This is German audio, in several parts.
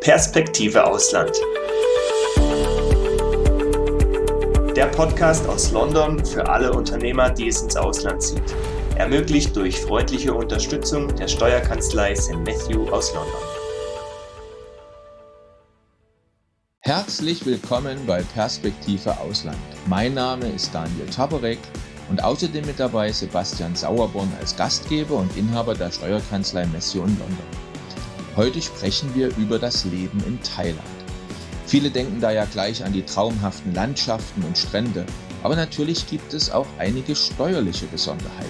Perspektive Ausland. Der Podcast aus London für alle Unternehmer, die es ins Ausland zieht. Ermöglicht durch freundliche Unterstützung der Steuerkanzlei St. Matthew aus London. Herzlich willkommen bei Perspektive Ausland. Mein Name ist Daniel Taborek und außerdem mit dabei Sebastian Sauerborn als Gastgeber und Inhaber der Steuerkanzlei Matthew in London. Heute sprechen wir über das Leben in Thailand. Viele denken da ja gleich an die traumhaften Landschaften und Strände, aber natürlich gibt es auch einige steuerliche Besonderheiten.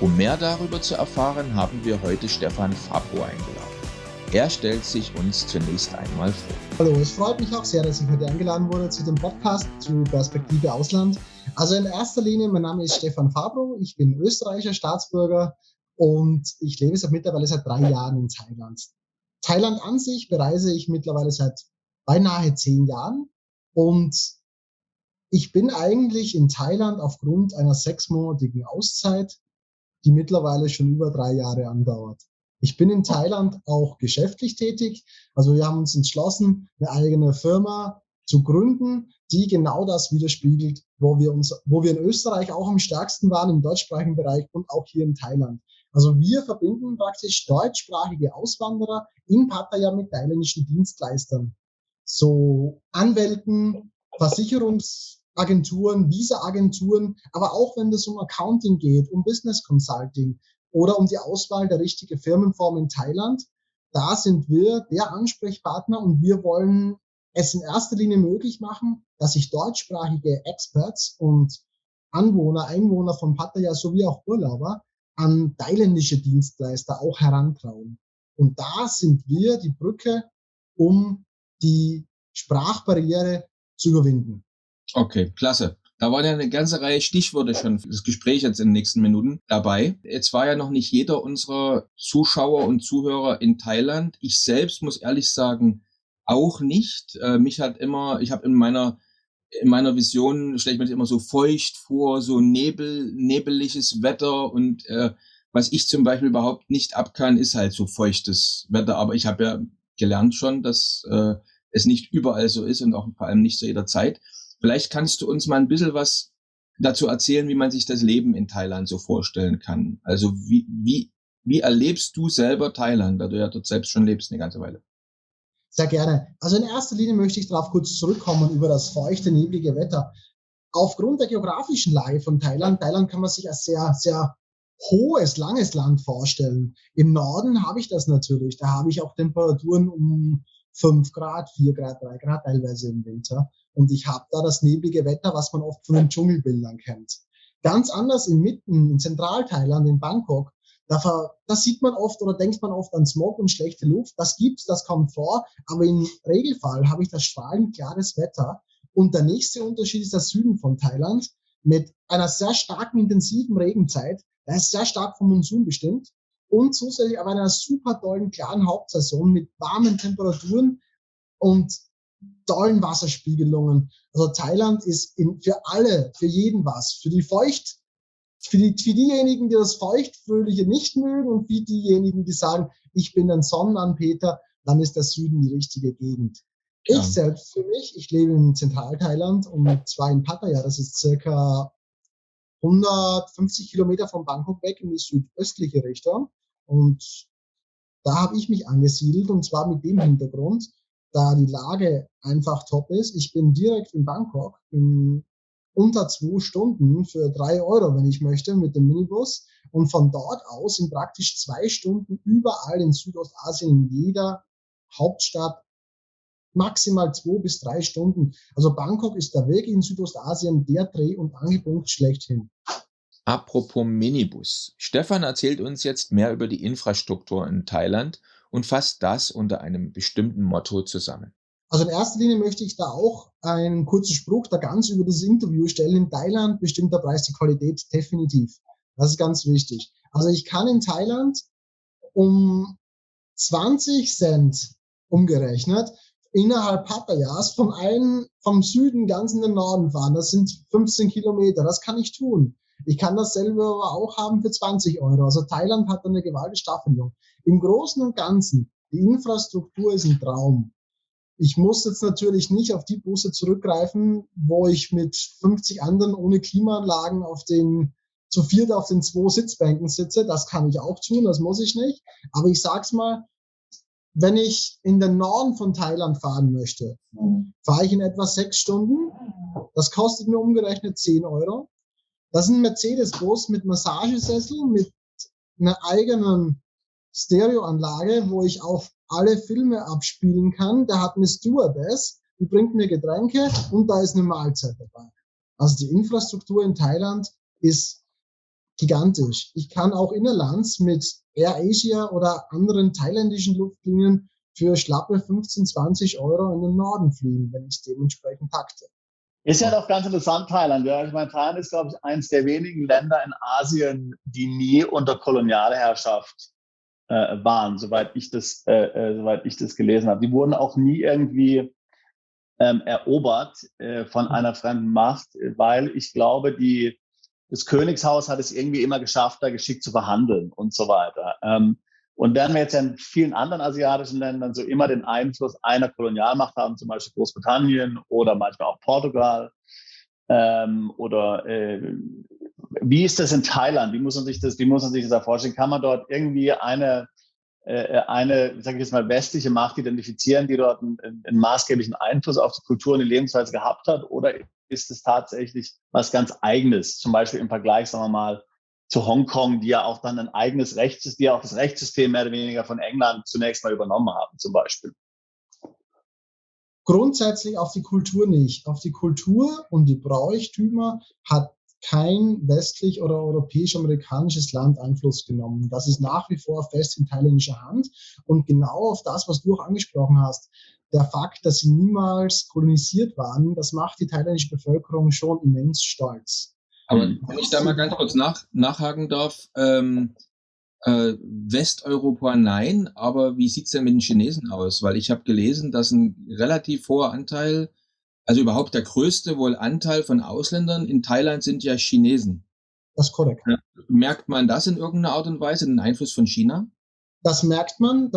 Um mehr darüber zu erfahren, haben wir heute Stefan Fabro eingeladen. Er stellt sich uns zunächst einmal vor. Hallo, es freut mich auch sehr, dass ich heute eingeladen wurde zu dem Podcast zu Perspektive Ausland. Also in erster Linie, mein Name ist Stefan Fabro, ich bin österreichischer Staatsbürger und ich lebe mittlerweile seit 3 Jahren in Thailand. Thailand an sich bereise ich mittlerweile seit beinahe 10 Jahren und ich bin eigentlich in Thailand aufgrund einer 6-monatigen Auszeit, die mittlerweile schon über 3 Jahre andauert. Ich bin in Thailand auch geschäftlich tätig, also wir haben uns entschlossen, eine eigene Firma zu gründen, die genau das widerspiegelt, wo wir in Österreich auch am stärksten waren im deutschsprachigen Bereich und auch hier in Thailand. Also wir verbinden praktisch deutschsprachige Auswanderer in Pattaya mit thailändischen Dienstleistern. So Anwälten, Versicherungsagenturen, Visa-Agenturen, aber auch wenn es um Accounting geht, um Business Consulting oder um die Auswahl der richtigen Firmenform in Thailand, da sind wir der Ansprechpartner und wir wollen es in erster Linie möglich machen, dass sich deutschsprachige Experts und Einwohner von Pattaya sowie auch Urlauber an thailändische Dienstleister auch herantrauen. Und da sind wir die Brücke, um die Sprachbarriere zu überwinden. Okay, klasse. Da waren ja eine ganze Reihe Stichworte schon für das Gespräch jetzt in den nächsten Minuten dabei. Jetzt war ja noch nicht jeder unserer Zuschauer und Zuhörer in Thailand. Ich selbst muss ehrlich sagen, auch nicht. Ich habe in meiner Vision, stelle ich mir das immer so feucht vor, so nebeliges Wetter und was ich zum Beispiel überhaupt nicht ab kann, ist halt so feuchtes Wetter. Aber ich habe ja gelernt schon, dass es nicht überall so ist und auch vor allem nicht zu jeder Zeit. Vielleicht kannst du uns mal ein bisschen was dazu erzählen, wie man sich das Leben in Thailand so vorstellen kann. Also wie erlebst du selber Thailand, da du ja dort selbst schon lebst eine ganze Weile? Sehr gerne. Also in erster Linie möchte ich darauf kurz zurückkommen über das feuchte, neblige Wetter. Aufgrund der geografischen Lage von Thailand kann man sich als sehr, sehr hohes, langes Land vorstellen. Im Norden habe ich das natürlich. Da habe ich auch Temperaturen um 5 Grad, 4 Grad, 3 Grad teilweise im Winter. Und ich habe da das neblige Wetter, was man oft von den Dschungelbildern kennt. Ganz anders in Zentralthailand, in Bangkok, da sieht man oft oder denkt man oft an Smog und schlechte Luft. Das kommt vor, aber im Regelfall habe ich das strahlend klares Wetter. Und der nächste Unterschied ist der Süden von Thailand mit einer sehr starken, intensiven Regenzeit. Der ist sehr stark vom Monsun bestimmt und zusätzlich aber einer super tollen, klaren Hauptsaison mit warmen Temperaturen und tollen Wasserspiegelungen. Also Thailand ist für jeden was. Für diejenigen, die das Feuchtfröhliche nicht mögen und für diejenigen, die sagen, ich bin ein Sonnenanbeter, dann ist der Süden die richtige Gegend. Ja. Ich lebe in Zentralthailand und zwar in Pattaya, das ist circa 150 Kilometer von Bangkok weg in die südöstliche Richtung. Und da habe ich mich angesiedelt und zwar mit dem Hintergrund, da die Lage einfach top ist. Ich bin direkt in Bangkok in unter 2 Stunden für 3 Euro, wenn ich möchte, mit dem Minibus. Und von dort aus in praktisch 2 Stunden überall in Südostasien, in jeder Hauptstadt, maximal 2 bis 3 Stunden. Also Bangkok ist der Weg in Südostasien der Dreh- und Angelpunkt schlechthin. Apropos Minibus. Stefan erzählt uns jetzt mehr über die Infrastruktur in Thailand und fasst das unter einem bestimmten Motto zusammen. Also in erster Linie möchte ich da auch einen kurzen Spruch da ganz über das Interview stellen. In Thailand bestimmt der Preis die Qualität definitiv. Das ist ganz wichtig. Also ich kann in Thailand um 20 Cent umgerechnet innerhalb Pattayas vom Süden ganz in den Norden fahren. Das sind 15 Kilometer. Das kann ich tun. Ich kann dasselbe aber auch haben für 20 Euro. Also Thailand hat eine gewaltige Staffelung. Im Großen und Ganzen Die Infrastruktur ist ein Traum. Ich muss jetzt natürlich nicht auf die Busse zurückgreifen, wo ich mit 50 anderen ohne Klimaanlagen zu viert auf den 2 Sitzbänken sitze. Das kann ich auch tun, das muss ich nicht. Aber ich sag's mal, wenn ich in den Norden von Thailand fahren möchte, fahre ich in etwa 6 Stunden. Das kostet mir umgerechnet 10 Euro. Das ist ein Mercedes-Bus mit Massagesessel, mit einer eigenen Stereoanlage, wo ich auch alle Filme abspielen kann. Der hat eine Stewardess, die bringt mir Getränke und da ist eine Mahlzeit dabei. Also die Infrastruktur in Thailand ist gigantisch. Ich kann auch innerlands mit AirAsia oder anderen thailändischen Luftlinien für schlappe 15, 20 Euro in den Norden fliegen, wenn ich es dementsprechend takte. Ist ja doch ganz interessant, Thailand. Ja. Ich meine, Thailand ist, glaube ich, eines der wenigen Länder in Asien, die nie unter Kolonialherrschaft waren, soweit ich das gelesen habe. Die wurden auch nie irgendwie erobert von einer fremden Macht, weil ich glaube, das Königshaus hat es irgendwie immer geschafft, da geschickt zu verhandeln und so weiter. Und während wir jetzt in vielen anderen asiatischen Ländern so immer den Einfluss einer Kolonialmacht haben, zum Beispiel Großbritannien oder manchmal auch Portugal, wie ist das in Thailand? Wie muss man sich das da vorstellen? Kann man dort irgendwie eine, sage ich jetzt mal, westliche Macht identifizieren, die dort einen maßgeblichen Einfluss auf die Kultur und die Lebensweise gehabt hat? Oder ist es tatsächlich was ganz Eigenes? Zum Beispiel im Vergleich, sagen wir mal, zu Hongkong, die ja auch dann ein eigenes die ja auch das Rechtssystem mehr oder weniger von England zunächst mal übernommen haben, zum Beispiel. Grundsätzlich auf die Kultur nicht. Auf die Kultur und die Bräuchtümer hat kein westlich oder europäisch-amerikanisches Land Einfluss genommen. Das ist nach wie vor fest in thailändischer Hand. Und genau auf das, was du auch angesprochen hast, der Fakt, dass sie niemals kolonisiert waren, das macht die thailändische Bevölkerung schon immens stolz. Aber wenn ich da mal ganz kurz nachhaken darf, Westeuropa nein, aber wie sieht's denn mit den Chinesen aus? Weil ich habe gelesen, dass ein relativ hoher Anteil, also überhaupt der größte wohl Anteil von Ausländern in Thailand sind ja Chinesen. Das ist korrekt. Merkt man das in irgendeiner Art und Weise, den Einfluss von China? Das merkt man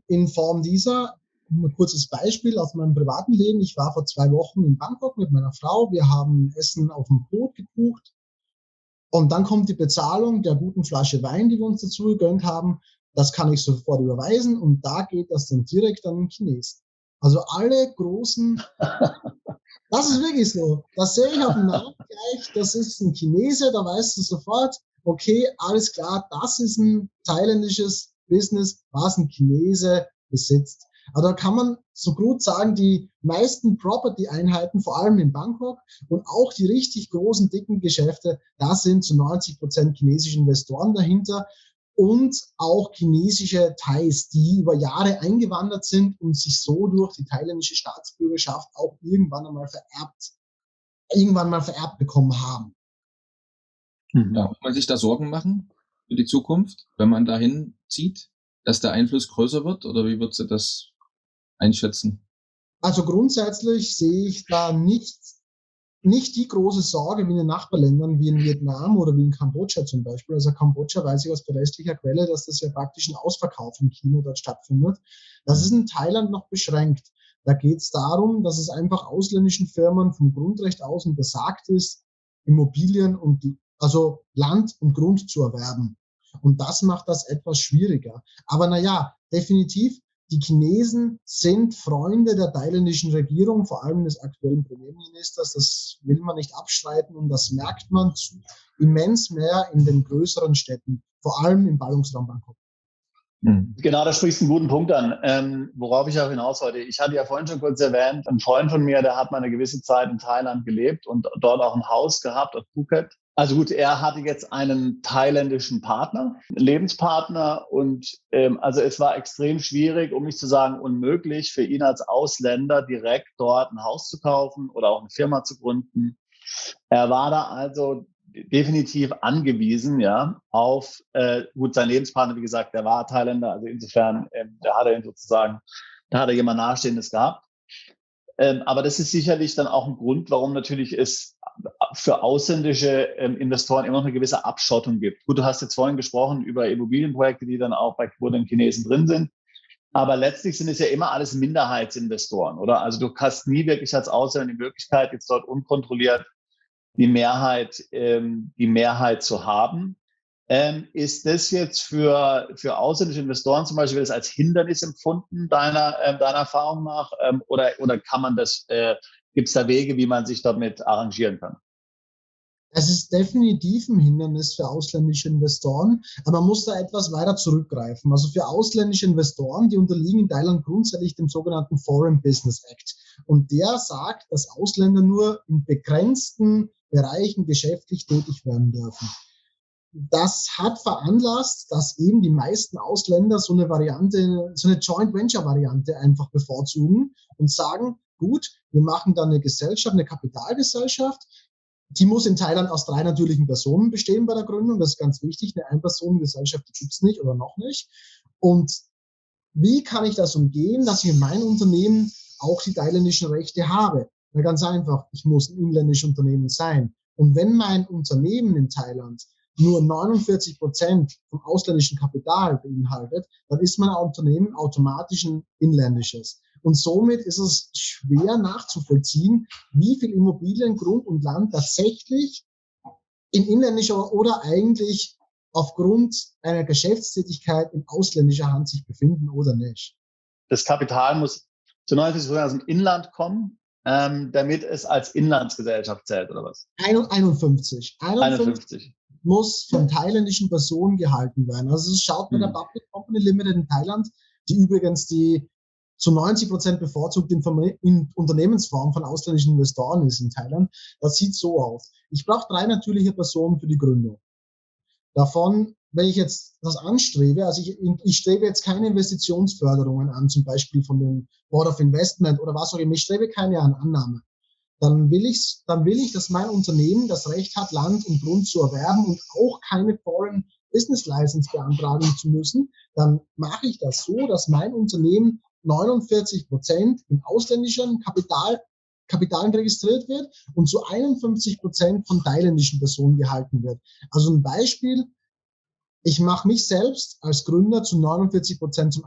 in Form dieser. Ein kurzes Beispiel aus meinem privaten Leben. Ich war vor 2 Wochen in Bangkok mit meiner Frau. Wir haben Essen auf dem Boot gebucht. Und dann kommt die Bezahlung der guten Flasche Wein, die wir uns dazu gegönnt haben. Das kann ich sofort überweisen und da geht das dann direkt an den Chinesen. Also alle großen, das ist wirklich so. Das sehe ich auf dem Namen gleich, das ist ein Chinese, da weißt du sofort, okay, alles klar, das ist ein thailändisches Business, was ein Chinese besitzt. Also da kann man so gut sagen, die meisten Property-Einheiten, vor allem in Bangkok und auch die richtig großen, dicken Geschäfte, da sind zu 90% chinesische Investoren dahinter und auch chinesische Thais, die über Jahre eingewandert sind und sich so durch die thailändische Staatsbürgerschaft auch irgendwann mal vererbt bekommen haben. Ja, muss man sich da Sorgen machen für die Zukunft, wenn man dahin zieht, dass der Einfluss größer wird? Oder wie würdest du das einschätzen? Also grundsätzlich sehe ich da nicht die große Sorge wie in den Nachbarländern, wie in Vietnam oder wie in Kambodscha zum Beispiel. Also Kambodscha weiß ich aus verlässlicher Quelle, dass das ja praktisch ein Ausverkauf im Kino dort stattfindet. Das ist in Thailand noch beschränkt. Da geht es darum, dass es einfach ausländischen Firmen vom Grundrecht aus untersagt ist, Immobilien also Land und Grund zu erwerben. Und das macht das etwas schwieriger. Aber definitiv, die Chinesen sind Freunde der thailändischen Regierung, vor allem des aktuellen Premierministers. Das will man nicht abstreiten und das merkt man immens mehr in den größeren Städten, vor allem im Ballungsraum Bangkok. Genau, da sprichst du einen guten Punkt an, worauf ich auch hinaus wollte. Ich hatte ja vorhin schon kurz erwähnt, ein Freund von mir, der hat mal eine gewisse Zeit in Thailand gelebt und dort auch ein Haus gehabt auf Phuket. Also gut, er hatte jetzt einen thailändischen Partner, Lebenspartner und also es war extrem schwierig, um nicht zu sagen unmöglich, für ihn als Ausländer direkt dort ein Haus zu kaufen oder auch eine Firma zu gründen. Er war da also definitiv angewiesen, ja, auf sein Lebenspartner, wie gesagt, der war Thailänder, also insofern, da hat er jemand Nahestehendes gehabt. Aber das ist sicherlich dann auch ein Grund, warum natürlich es für ausländische Investoren immer noch eine gewisse Abschottung gibt. Gut, du hast jetzt vorhin gesprochen über Immobilienprojekte, die dann auch wo den Chinesen drin sind. Aber letztlich sind es ja immer alles Minderheitsinvestoren, oder? Also du hast nie wirklich als Ausländer die Möglichkeit, jetzt dort unkontrolliert die Mehrheit zu haben. Ist das jetzt für ausländische Investoren zum Beispiel als Hindernis empfunden, deiner Erfahrung nach? Oder kann man das, gibt es da Wege, wie man sich damit arrangieren kann? Es ist definitiv ein Hindernis für ausländische Investoren, aber man muss da etwas weiter zurückgreifen. Also für ausländische Investoren, die unterliegen in Thailand grundsätzlich dem sogenannten Foreign Business Act. Und der sagt, dass Ausländer nur in begrenzten Bereichen geschäftlich tätig werden dürfen. Das hat veranlasst, dass eben die meisten Ausländer so eine Variante, so eine Joint Venture Variante einfach bevorzugen und sagen, gut, wir machen da eine Gesellschaft, eine Kapitalgesellschaft. Die muss in Thailand aus 3 natürlichen Personen bestehen bei der Gründung. Das ist ganz wichtig. Eine Ein-Personen-Gesellschaft gibt es nicht oder noch nicht. Und wie kann ich das umgehen, dass ich in meinem Unternehmen auch die thailändischen Rechte habe? Na, ganz einfach, ich muss ein inländisches Unternehmen sein. Und wenn mein Unternehmen in Thailand nur 49% vom ausländischen Kapital beinhaltet, dann ist mein Unternehmen automatisch ein inländisches. Und somit ist es schwer nachzuvollziehen, wie viel Immobilien, Grund und Land tatsächlich in inländischer oder eigentlich aufgrund einer Geschäftstätigkeit in ausländischer Hand sich befinden oder nicht. Das Kapital muss zu 90% aus dem Inland kommen, damit es als Inlandsgesellschaft zählt, oder was? 51 muss von thailändischen Personen gehalten werden. Also es schaut bei der Public Company Limited in Thailand, die übrigens die zu 90% bevorzugt in Unternehmensform von ausländischen Investoren ist in Thailand. Das sieht so aus. Ich brauche 3 natürliche Personen für die Gründung. Davon, wenn ich jetzt das anstrebe, also ich strebe jetzt keine Investitionsförderungen an, zum Beispiel von dem Board of Investment oder was auch immer, ich strebe keine an Annahme. Dann will ich, dass mein Unternehmen das Recht hat, Land und Grund zu erwerben und auch keine Foreign Business License beantragen zu müssen. Dann mache ich das so, dass mein Unternehmen 49% in ausländischen Kapitalen registriert wird und zu 51% von thailändischen Personen gehalten wird. Also ein Beispiel, ich mache mich selbst als Gründer zu 49% zum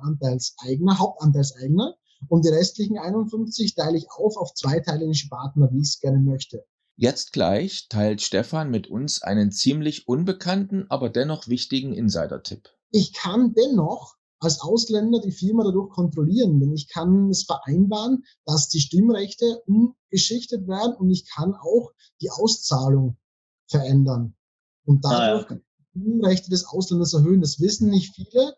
Hauptanteilseigner und die restlichen 51 teile ich auf 2 thailändische Partner, wie ich es gerne möchte. Jetzt gleich teilt Stefan mit uns einen ziemlich unbekannten, aber dennoch wichtigen Insider-Tipp. Ich kann dennoch als Ausländer die Firma dadurch kontrollieren, denn ich kann es vereinbaren, dass die Stimmrechte umgeschichtet werden und ich kann auch die Auszahlung verändern und dadurch die Stimmrechte des Ausländers erhöhen. Das wissen nicht viele,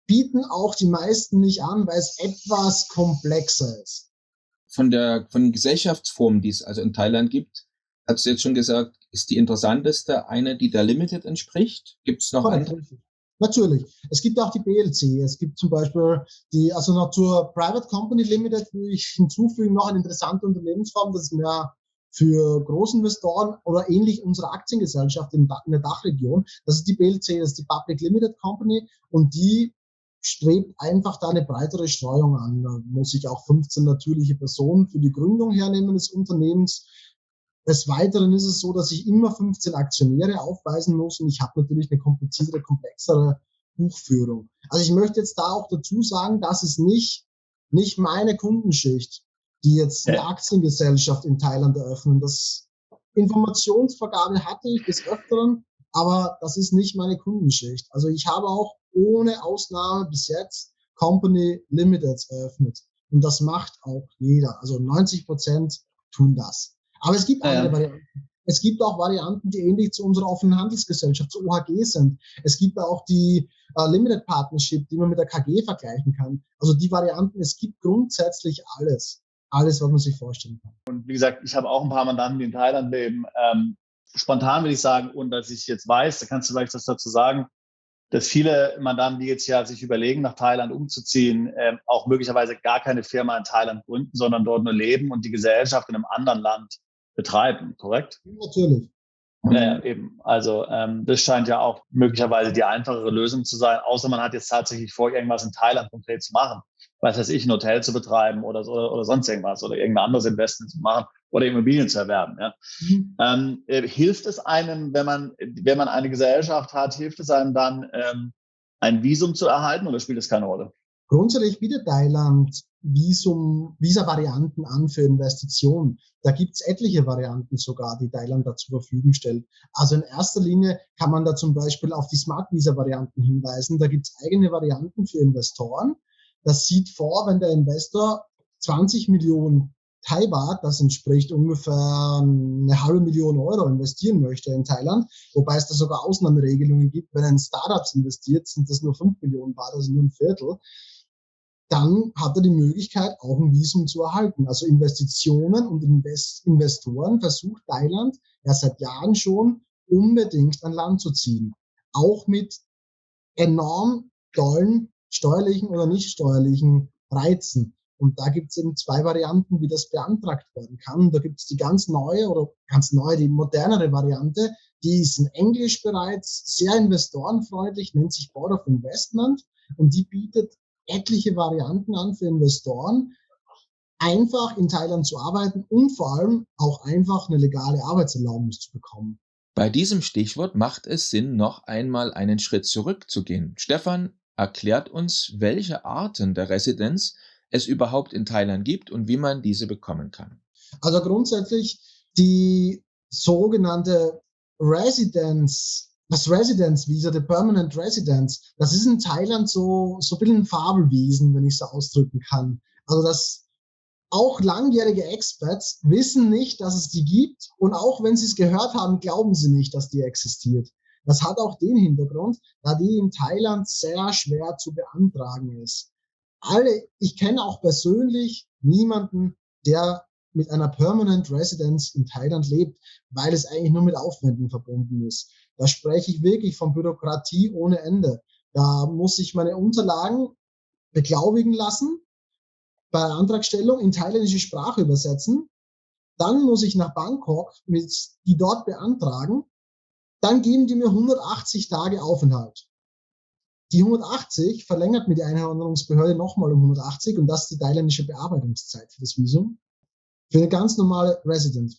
bieten auch die meisten nicht an, weil es etwas komplexer ist. Von Gesellschaftsformen, die es also in Thailand gibt, hast du jetzt schon gesagt, ist die interessanteste eine, die der Limited entspricht? Gibt es noch andere? Natürlich. Es gibt auch die BLC. Es gibt zum Beispiel noch zur Private Company Limited, würde ich hinzufügen, noch eine interessante Unternehmensform, das ist mehr für Großinvestoren oder ähnlich unsere Aktiengesellschaft in der Dachregion. Das ist die BLC, das ist die Public Limited Company und die strebt einfach da eine breitere Streuung an. Da muss ich auch 15 natürliche Personen für die Gründung hernehmen des Unternehmens. Des Weiteren ist es so, dass ich immer 15 Aktionäre aufweisen muss und ich habe natürlich eine kompliziertere, komplexere Buchführung. Also ich möchte jetzt da auch dazu sagen, das ist nicht meine Kundenschicht, die jetzt eine Aktiengesellschaft in Thailand eröffnen. Das Informationsvergabe hatte ich des Öfteren, aber das ist nicht meine Kundenschicht. Also ich habe auch ohne Ausnahme bis jetzt Company Limiteds eröffnet und das macht auch jeder. Also 90% tun das. Aber es gibt andere Varianten. Es gibt auch Varianten, die ähnlich zu unserer offenen Handelsgesellschaft, zu OHG sind. Es gibt auch die Limited Partnership, die man mit der KG vergleichen kann. Also die Varianten, es gibt grundsätzlich alles, was man sich vorstellen kann. Und wie gesagt, ich habe auch ein paar Mandanten, die in Thailand leben. Spontan will ich sagen, und dass ich jetzt weiß, da kannst du vielleicht was dazu sagen, dass viele Mandanten, die jetzt ja sich überlegen, nach Thailand umzuziehen, auch möglicherweise gar keine Firma in Thailand gründen, sondern dort nur leben und die Gesellschaft in einem anderen Land betreiben, korrekt? Natürlich. Ja, eben. Also das scheint ja auch möglicherweise die einfachere Lösung zu sein, außer man hat jetzt tatsächlich vor, irgendwas in Thailand konkret zu machen. Was weiß ich, ein Hotel zu betreiben oder sonst irgendwas oder irgendein anderes Investment zu machen oder Immobilien zu erwerben. Ja. Hilft es einem, wenn man eine Gesellschaft hat, hilft es einem dann, ein Visum zu erhalten oder spielt es keine Rolle? Grundsätzlich bietet Thailand Visa-Varianten an für Investitionen. Da gibt's etliche Varianten sogar, die Thailand da zur Verfügung stellt. Also in erster Linie kann man da zum Beispiel auf die Smart-Visa-Varianten hinweisen. Da gibt's eigene Varianten für Investoren. Das sieht vor, wenn der Investor 20 Millionen Thai-Baht, das entspricht ungefähr 500.000 Euro, investieren möchte in Thailand, wobei es da sogar Ausnahmeregelungen gibt. Wenn er in Startups investiert, sind das nur 5 Millionen Baht, also nur ein Viertel. Dann hat er die Möglichkeit, auch ein Visum zu erhalten. Also Investitionen und Investoren versucht Thailand ja seit Jahren schon unbedingt an Land zu ziehen. Auch mit enorm tollen steuerlichen oder nicht steuerlichen Reizen. Und da gibt es eben 2 Varianten, wie das beantragt werden kann. Da gibt es die die modernere Variante, die ist in Englisch bereits sehr investorenfreundlich, nennt sich Board of Investment und die bietet etliche Varianten an für Investoren, einfach in Thailand zu arbeiten und vor allem auch einfach eine legale Arbeitserlaubnis zu bekommen. Bei diesem Stichwort macht es Sinn, noch einmal einen Schritt zurückzugehen. Stefan erklärt uns, welche Arten der Residenz es überhaupt in Thailand gibt und wie man diese bekommen kann. Also grundsätzlich die sogenannte das Residence Visa, der Permanent Residence, das ist in Thailand so ein bisschen ein Fabelwesen, wenn ich so ausdrücken kann. Also das auch langjährige Expats wissen nicht, dass es die gibt und auch wenn sie es gehört haben, glauben sie nicht, dass die existiert. Das hat auch den Hintergrund, da die in Thailand sehr schwer zu beantragen ist. Ich kenne auch persönlich niemanden, der mit einer Permanent Residence in Thailand lebt, weil es eigentlich nur mit Aufwänden verbunden ist. Da spreche ich wirklich von Bürokratie ohne Ende. Da muss ich meine Unterlagen beglaubigen lassen, bei der Antragstellung in thailändische Sprache übersetzen, dann muss ich nach Bangkok die dort beantragen, dann geben die mir 180 Tage Aufenthalt. Die 180 verlängert mir die Einwanderungsbehörde nochmal um 180 und das ist die thailändische Bearbeitungszeit für das Visum. Für eine ganz normale Resident.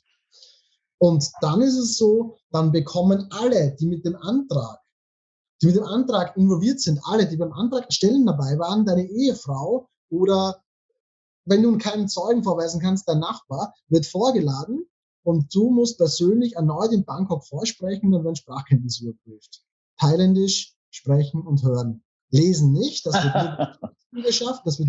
Und dann ist es so, dann bekommen alle, die mit dem Antrag involviert sind, alle, die beim Antrag stellen dabei waren, deine Ehefrau oder wenn du keinen Zeugen vorweisen kannst, dein Nachbar, wird vorgeladen und du musst persönlich erneut in Bangkok vorsprechen und werden Sprachkenntnisse überprüft. Thailändisch sprechen und hören. Lesen nicht, das wird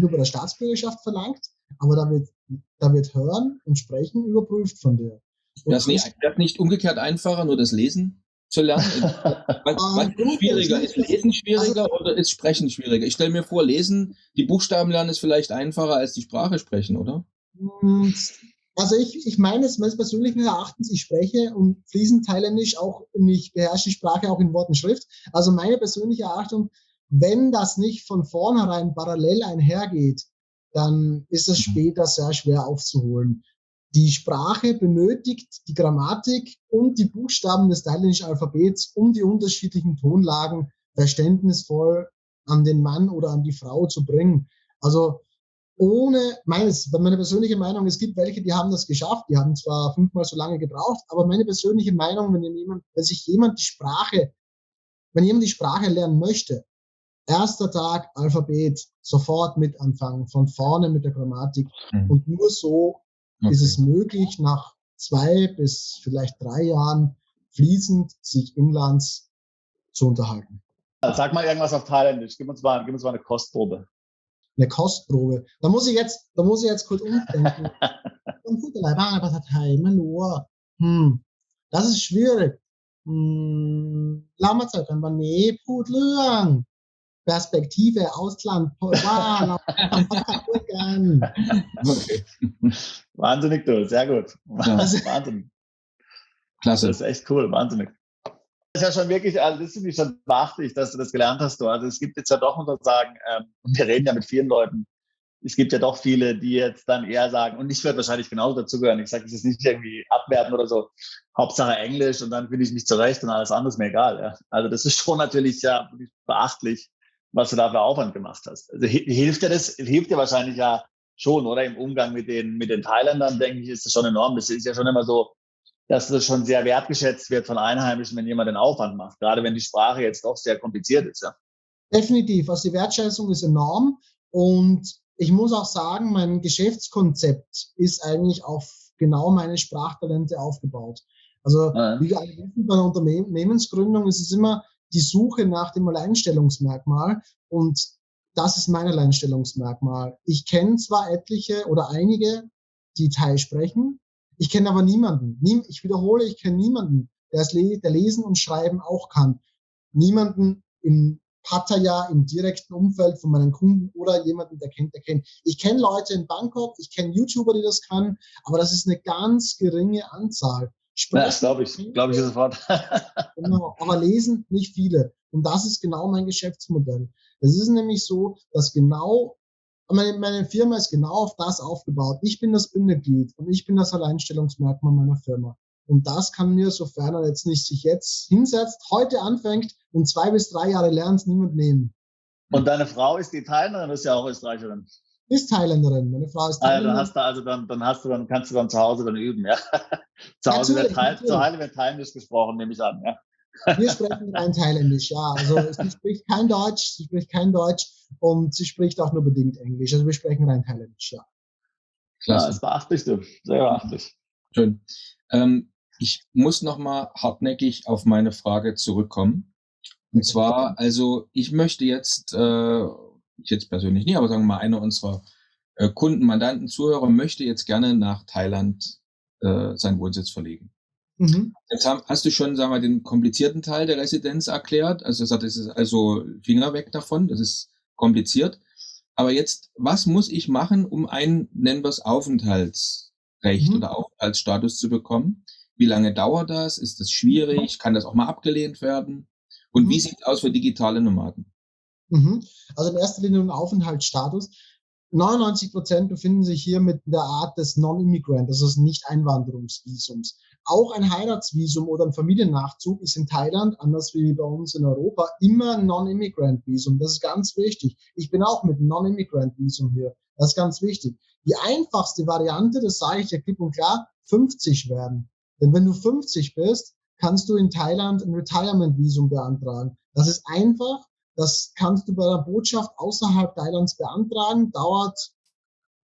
nur bei der Staatsbürgerschaft verlangt, aber da wird Hören und Sprechen überprüft von dir. Das ist nicht umgekehrt einfacher, nur das Lesen zu lernen? Was ist schwieriger? Ist Lesen schwieriger oder ist Sprechen schwieriger? Ich stelle mir vor, Lesen, die Buchstaben lernen ist vielleicht einfacher als die Sprache sprechen, oder? Also ich meine es meines persönlichen Erachtens, ich spreche und fließend Thailändisch auch, ich beherrsche die Sprache auch in Wort und Schrift. Also meine persönliche Erachtung, wenn das nicht von vornherein parallel einhergeht, dann ist es später sehr schwer aufzuholen. Die Sprache benötigt die Grammatik und die Buchstaben des thailändischen Alphabets, um die unterschiedlichen Tonlagen verständnisvoll an den Mann oder an die Frau zu bringen. Also meine persönliche Meinung, es gibt welche, die haben das geschafft, die haben zwar 5-mal so lange gebraucht, aber meine persönliche Meinung, wenn jemand die Sprache lernen möchte, erster Tag Alphabet, sofort mit anfangen, von vorne mit der Grammatik und nur so ist es möglich, nach 2 bis vielleicht 3 Jahren fließend sich inlands zu unterhalten. Sag mal irgendwas auf Thailändisch. Gib uns mal eine Kostprobe. Eine Kostprobe. Da muss ich jetzt kurz umdenken. Das ist schwierig. Perspektive, Ausland, Okay. Wahnsinnig toll, sehr gut. Ja. Wahnsinn. Klasse. Das ist echt cool, wahnsinnig. Das ist ja schon wirklich, also das finde ich schon beachtlich, dass du das gelernt hast. Also es gibt jetzt ja doch, muss man sagen, wir reden ja mit vielen Leuten, es gibt ja doch viele, die jetzt dann eher sagen, und ich werde wahrscheinlich genauso dazugehören, ich sage das ist nicht irgendwie abwerten oder so, Hauptsache Englisch und dann finde ich mich zurecht und alles andere ist mir egal. Ja. Also das ist schon natürlich ja beachtlich, was du da für Aufwand gemacht hast. Also hilft dir wahrscheinlich ja schon, oder? Im Umgang mit den Thailändern, denke ich, ist das schon enorm. Das ist ja schon immer so, dass das schon sehr wertgeschätzt wird von Einheimischen, wenn jemand den Aufwand macht. Gerade wenn die Sprache jetzt doch sehr kompliziert ist, ja. Definitiv. Also die Wertschätzung ist enorm Und ich muss auch sagen, mein Geschäftskonzept ist eigentlich auf genau meine Sprachtalente aufgebaut. Also wie wir alle wissen, bei einer Unternehmensgründung ist es immer die Suche nach dem Alleinstellungsmerkmal, und das ist mein Alleinstellungsmerkmal. Ich kenne zwar etliche oder einige, die Thai sprechen, ich kenne aber niemanden. Ich wiederhole, ich kenne niemanden, der Lesen und Schreiben auch kann. Niemanden in Pattaya im direkten Umfeld von meinen Kunden oder jemanden, der kennt. Ich kenne Leute in Bangkok, ich kenne YouTuber, die das können, aber das ist eine ganz geringe Anzahl. Ja, das glaube ich sofort. Genau, aber lesen nicht viele. Und das ist genau mein Geschäftsmodell. Es ist nämlich so, dass meine Firma ist genau auf das aufgebaut. Ich bin das Bindeglied und ich bin das Alleinstellungsmerkmal meiner Firma. Und das kann mir, sofern er jetzt nicht sich jetzt hinsetzt, heute anfängt und 2 bis 3 Jahre lernt, niemand nehmen. Und deine Frau ist die Thailänderin, ist ja auch Österreicherin. Ist Thailänderin. Meine Frau ist Thailänderin. Kannst du dann zu Hause dann üben, ja? Zu Hause wird Thailändisch gesprochen, nehme ich an, ja. Wir sprechen rein Thailändisch, ja. Also sie spricht kein Deutsch und sie spricht auch nur bedingt Englisch. Also wir sprechen rein Thailändisch, ja. Klasse. Ja, das ist beachtlich, du. Sehr beachtlich. Schön. Ich muss nochmal hartnäckig auf meine Frage zurückkommen. Und zwar, also ich möchte jetzt, ich jetzt persönlich nicht, aber sagen wir mal, einer unserer Kunden, Mandanten, Zuhörer möchte jetzt gerne nach Thailand seinen Wohnsitz verlegen. Mhm. Jetzt hast du schon, sagen wir, den komplizierten Teil der Residenz erklärt. Also das ist also Finger weg davon, das ist kompliziert. Aber jetzt, was muss ich machen, um ein, nennen wir es, Aufenthaltsrecht oder Aufenthaltsstatus zu bekommen? Wie lange dauert das? Ist das schwierig? Kann das auch mal abgelehnt werden? Und wie sieht es aus für digitale Nomaden? Also in erster Linie ein Aufenthaltsstatus. 99% befinden sich hier mit der Art des Non-Immigrant, also des Nicht-Einwanderungsvisums. Auch ein Heiratsvisum oder ein Familiennachzug ist in Thailand, anders wie bei uns in Europa, immer ein Non-Immigrant-Visum. Das ist ganz wichtig. Ich bin auch mit einem Non-Immigrant-Visum hier. Das ist ganz wichtig. Die einfachste Variante, das sage ich ja klipp und klar, 50 werden. Denn wenn du 50 bist, kannst du in Thailand ein Retirement-Visum beantragen. Das ist einfach. Das kannst du bei der Botschaft außerhalb Thailands beantragen, dauert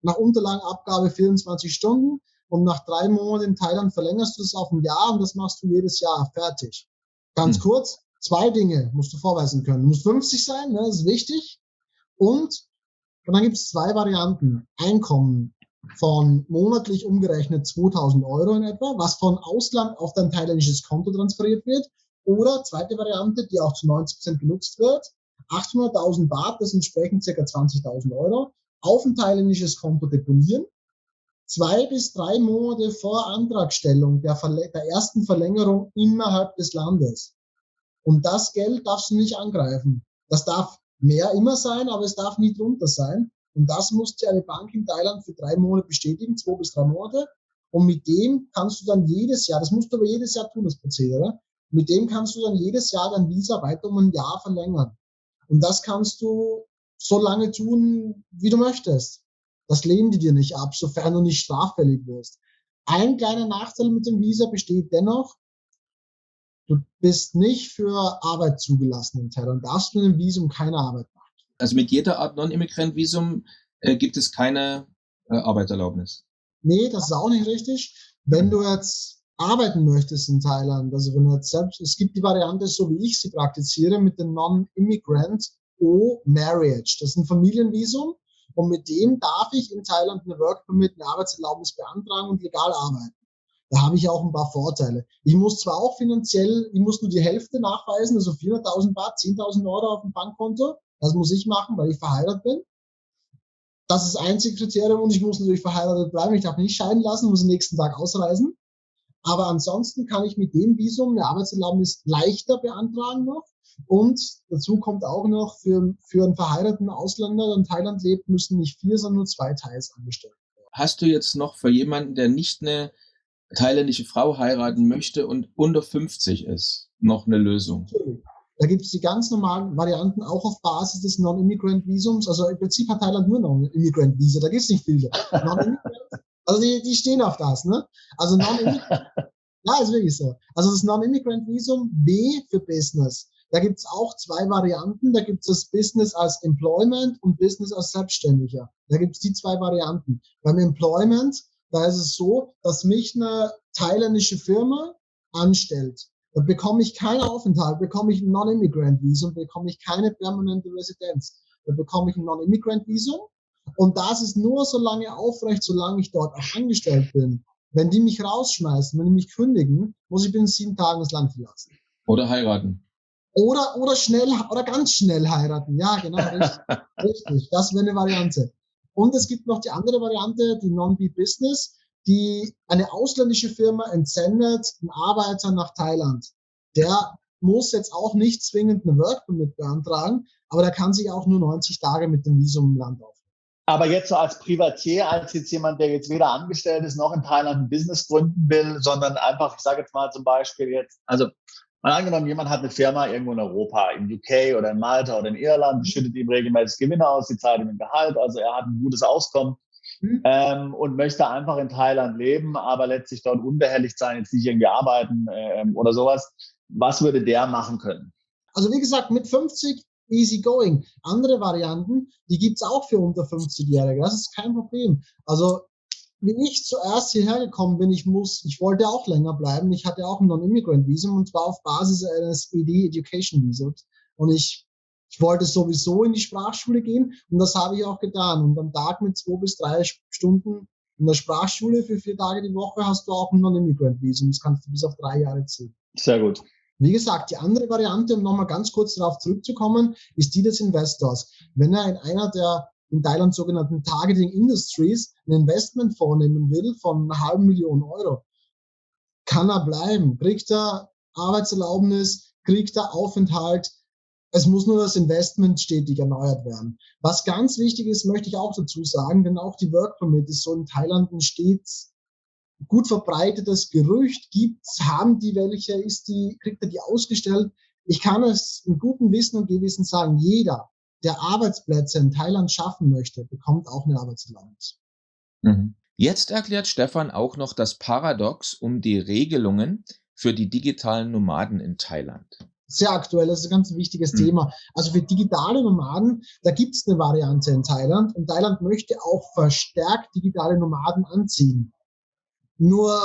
nach Unterlagenabgabe 24 Stunden und nach 3 Monaten in Thailand verlängerst du es auf ein Jahr und das machst du jedes Jahr fertig. Ganz kurz, 2 Dinge musst du vorweisen können. Du musst 50 sein, ne, das ist wichtig. Und dann gibt es 2 Varianten. Einkommen von monatlich umgerechnet 2.000 Euro in etwa, was von Ausland auf dein thailändisches Konto transferiert wird. Oder zweite Variante, die auch zu 90% genutzt wird, 800.000 Baht, das entsprechen ca. 20.000 Euro, auf ein thailändisches Konto deponieren, 2 bis 3 Monate vor Antragstellung der ersten Verlängerung innerhalb des Landes. Und das Geld darfst du nicht angreifen. Das darf mehr immer sein, aber es darf nie drunter sein. Und das muss dir eine Bank in Thailand für 3 Monate bestätigen, 2 bis 3 Monate. Und mit dem kannst du dann jedes Jahr, das musst du aber jedes Jahr tun, das Prozedere, mit dem kannst du dann jedes Jahr dein Visa weiter um ein Jahr verlängern. Und das kannst du so lange tun, wie du möchtest. Das lehnen die dir nicht ab, sofern du nicht straffällig wirst. Ein kleiner Nachteil mit dem Visa besteht dennoch, du bist nicht für Arbeit zugelassen in Thailand. Darfst du mit dem Visum keine Arbeit machen. Also mit jeder Art Non-Immigrant-Visum gibt es keine Arbeitserlaubnis? Nee, das ist auch nicht richtig. Wenn du jetzt arbeiten möchtest in Thailand, also wenn du jetzt selbst, es gibt die Variante, so wie ich sie praktiziere, mit dem Non-Immigrant O-Marriage. Das ist ein Familienvisum und mit dem darf ich in Thailand eine Work Permit, eine Arbeitserlaubnis beantragen und legal arbeiten. Da habe ich auch ein paar Vorteile. Ich muss zwar auch finanziell, ich muss nur die Hälfte nachweisen, also 400.000 Baht, 10.000 Euro auf dem Bankkonto. Das muss ich machen, weil ich verheiratet bin. Das ist das einzige Kriterium und ich muss natürlich verheiratet bleiben. Ich darf mich nicht scheiden lassen, muss am nächsten Tag ausreisen. Aber ansonsten kann ich mit dem Visum eine Arbeitserlaubnis leichter beantragen noch. Und dazu kommt auch noch, für einen verheirateten Ausländer, der in Thailand lebt, müssen nicht 4, sondern nur 2 Thais angestellt werden. Hast du jetzt noch für jemanden, der nicht eine thailändische Frau heiraten möchte und unter 50 ist, noch eine Lösung? Natürlich. Da gibt es die ganz normalen Varianten, auch auf Basis des Non-Immigrant-Visums. Also im Prinzip hat Thailand nur Non-Immigrant-Visa, da gibt es nicht viele. Also die stehen auf das, ne? Also Non-Immigrant, ja, ist wirklich so. Also das Non-Immigrant-Visum, B für Business. Da gibt es auch zwei Varianten. Da gibt es das Business als Employment und Business als Selbstständiger. Da gibt es die zwei Varianten. Beim Employment, da ist es so, dass mich eine thailändische Firma anstellt. Da bekomme ich keinen Aufenthalt, bekomme ich ein Non-Immigrant-Visum, bekomme ich keine permanente Residenz. Da bekomme ich ein Non-Immigrant-Visum. Und das ist nur so lange aufrecht, solange ich dort auch angestellt bin. Wenn die mich rausschmeißen, wenn die mich kündigen, muss ich binnen 7 Tagen das Land verlassen. Oder heiraten. Oder schnell, oder ganz schnell heiraten. Ja, genau, richtig. Richtig. Das wäre eine Variante. Und es gibt noch die andere Variante, die Non-Be-Business, die eine ausländische Firma entsendet einen Arbeiter nach Thailand. Der muss jetzt auch nicht zwingend eine Work Permit beantragen, aber der kann sich auch nur 90 Tage mit dem Visum im Land aufhalten. Aber jetzt so als Privatier, als jetzt jemand, der jetzt weder angestellt ist, noch in Thailand ein Business gründen will, sondern einfach, ich sage jetzt mal zum Beispiel jetzt, also mal angenommen, jemand hat eine Firma irgendwo in Europa, in UK oder in Malta oder in Irland, schüttet ihm regelmäßig Gewinne aus, die zahlt ihm ein Gehalt, also er hat ein gutes Auskommen und möchte einfach in Thailand leben, aber letztlich dort unbehelligt sein, jetzt nicht irgendwie arbeiten oder sowas. Was würde der machen können? Also wie gesagt, mit 50 easy going. Andere Varianten, die gibt's auch für unter 50-Jährige. Das ist kein Problem. Also wie ich zuerst hierher gekommen bin, ich wollte auch länger bleiben. Ich hatte auch ein Non-Immigrant-Visum und zwar auf Basis eines ED-Education-Visums. Und ich wollte sowieso in die Sprachschule gehen und das habe ich auch getan. Und am Tag mit 2 bis 3 Stunden in der Sprachschule für 4 Tage die Woche hast du auch ein Non-Immigrant-Visum. Das kannst du bis auf 3 Jahre ziehen. Sehr gut. Wie gesagt, die andere Variante, um nochmal ganz kurz darauf zurückzukommen, ist die des Investors. Wenn er in einer der in Thailand sogenannten Targeting Industries ein Investment vornehmen will von 500.000 Euro, kann er bleiben, kriegt er Arbeitserlaubnis, kriegt er Aufenthalt. Es muss nur das Investment stetig erneuert werden. Was ganz wichtig ist, möchte ich auch dazu sagen, denn auch die Work Permit ist so in Thailand ein stets gut verbreitetes Gerücht. Haben die welche, kriegt er die ausgestellt? Ich kann es mit gutem Wissen und Gewissen sagen, jeder, der Arbeitsplätze in Thailand schaffen möchte, bekommt auch eine Arbeitserlaubnis. Jetzt erklärt Stefan auch noch das Paradox um die Regelungen für die digitalen Nomaden in Thailand. Sehr aktuell, das ist ein ganz wichtiges Thema. Also für digitale Nomaden, da gibt es eine Variante in Thailand und Thailand möchte auch verstärkt digitale Nomaden anziehen. Nur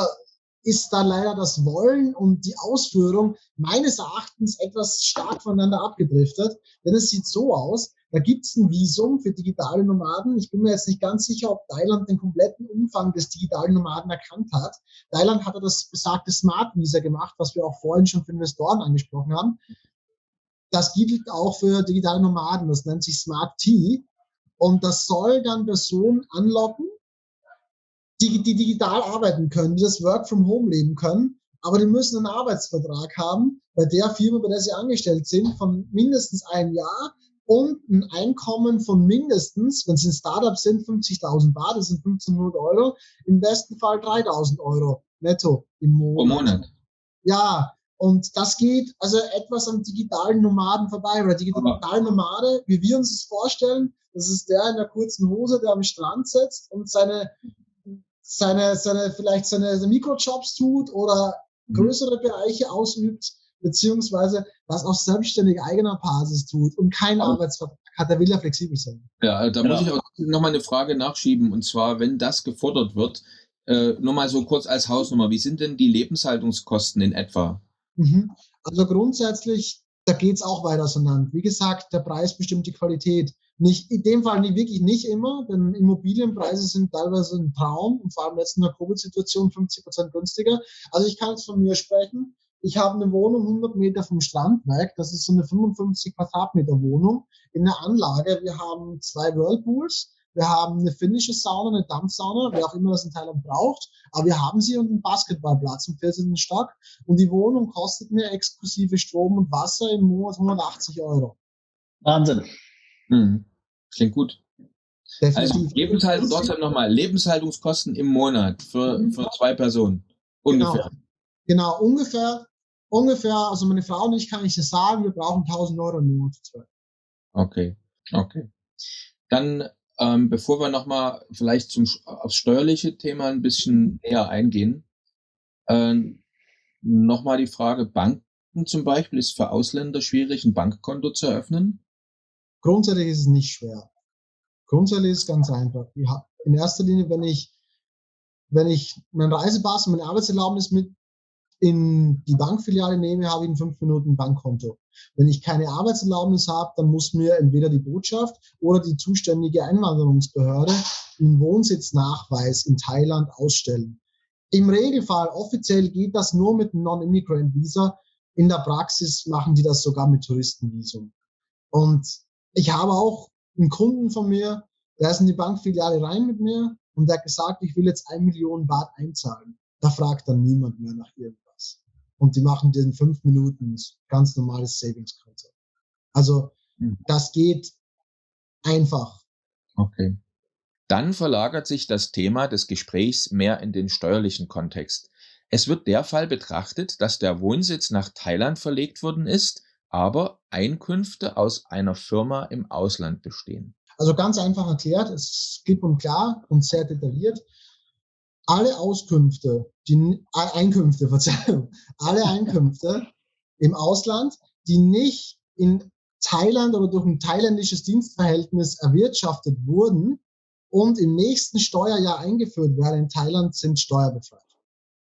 ist da leider das Wollen und die Ausführung meines Erachtens etwas stark voneinander abgedriftet. Denn es sieht so aus, da gibt es ein Visum für digitale Nomaden. Ich bin mir jetzt nicht ganz sicher, ob Thailand den kompletten Umfang des digitalen Nomaden erkannt hat. Thailand hat das besagte Smart Visa gemacht, was wir auch vorhin schon für Investoren angesprochen haben. Das gilt auch für digitale Nomaden. Das nennt sich Smart T. Und das soll dann Personen anlocken, die digital arbeiten können, die das Work from Home leben können, aber die müssen einen Arbeitsvertrag haben bei der Firma, bei der sie angestellt sind, von mindestens 1 Jahr und ein Einkommen von mindestens, wenn sie ein Startup sind, 50.000 Baht, das sind 1.500 Euro, im besten Fall 3.000 Euro netto im Monat. Ja, und das geht also etwas am digitalen Nomaden vorbei, weil der digitale Nomade, wie wir uns das vorstellen, das ist der in der kurzen Hose, der am Strand sitzt und seine Mikrojobs tut oder größere Bereiche ausübt, beziehungsweise das auf selbstständig eigener Basis tut und keinen Arbeitsvertrag hat, der will ja flexibel sein. Ja, da muss ich auch nochmal eine Frage nachschieben, und zwar, wenn das gefordert wird, nur mal so kurz als Hausnummer, wie sind denn die Lebenshaltungskosten in etwa? Also grundsätzlich, da geht's auch weit auseinander. Wie gesagt, der Preis bestimmt die Qualität. Nicht, in dem Fall wirklich nicht immer, denn Immobilienpreise sind teilweise ein Traum und vor allem jetzt in der Covid-Situation 50% günstiger. Also ich kann jetzt von mir sprechen. Ich habe eine Wohnung 100 Meter vom Strand weg. Das ist so eine 55 Quadratmeter Wohnung in der Anlage. Wir haben 2 Whirlpools. Wir haben eine finnische Sauna, eine Dampfsauna, wer auch immer das in Thailand braucht. Aber wir haben sie und einen Basketballplatz im 14. Stock. Und die Wohnung kostet mir exklusive Strom und Wasser im Monat 180 Euro. Wahnsinn. Klingt gut. Definitiv. Also trotzdem nochmal, Lebenshaltungskosten im Monat für 2 Personen. Ungefähr. Genau, ungefähr. Also meine Frau und ich, kann ich das sagen, wir brauchen 1.000 Euro im Monat. Okay. Dann, bevor wir nochmal vielleicht aufs steuerliche Thema ein bisschen näher eingehen, nochmal die Frage, Banken Ägypten zum Beispiel ist für Ausländer schwierig, ein Bankkonto zu eröffnen? Grundsätzlich ist es nicht schwer. Grundsätzlich ist es ganz einfach. In erster Linie, wenn ich meinen Reisepass und meine Arbeitserlaubnis mit in die Bankfiliale nehme, habe ich in 5 Minuten ein Bankkonto. Wenn ich keine Arbeitserlaubnis habe, dann muss mir entweder die Botschaft oder die zuständige Einwanderungsbehörde einen Wohnsitznachweis in Thailand ausstellen. Im Regelfall, offiziell geht das nur mit einem Non-Immigrant-Visa. In der Praxis machen die das sogar mit Touristenvisum. Und ich habe auch einen Kunden von mir, der ist in die Bankfiliale rein mit mir und der hat gesagt, ich will jetzt 1 Million Baht einzahlen. Da fragt dann niemand mehr nach irgendwas. Und die machen dir in 5 Minuten ganz normales Savings-Konto. Also das geht einfach. Okay. Dann verlagert sich das Thema des Gesprächs mehr in den steuerlichen Kontext. Es wird der Fall betrachtet, dass der Wohnsitz nach Thailand verlegt worden ist, aber Einkünfte aus einer Firma im Ausland bestehen. Also ganz einfach erklärt, es ist klipp und klar und sehr detailliert. Alle Einkünfte im Ausland, die nicht in Thailand oder durch ein thailändisches Dienstverhältnis erwirtschaftet wurden und im nächsten Steuerjahr eingeführt werden in Thailand, sind steuerbefreit.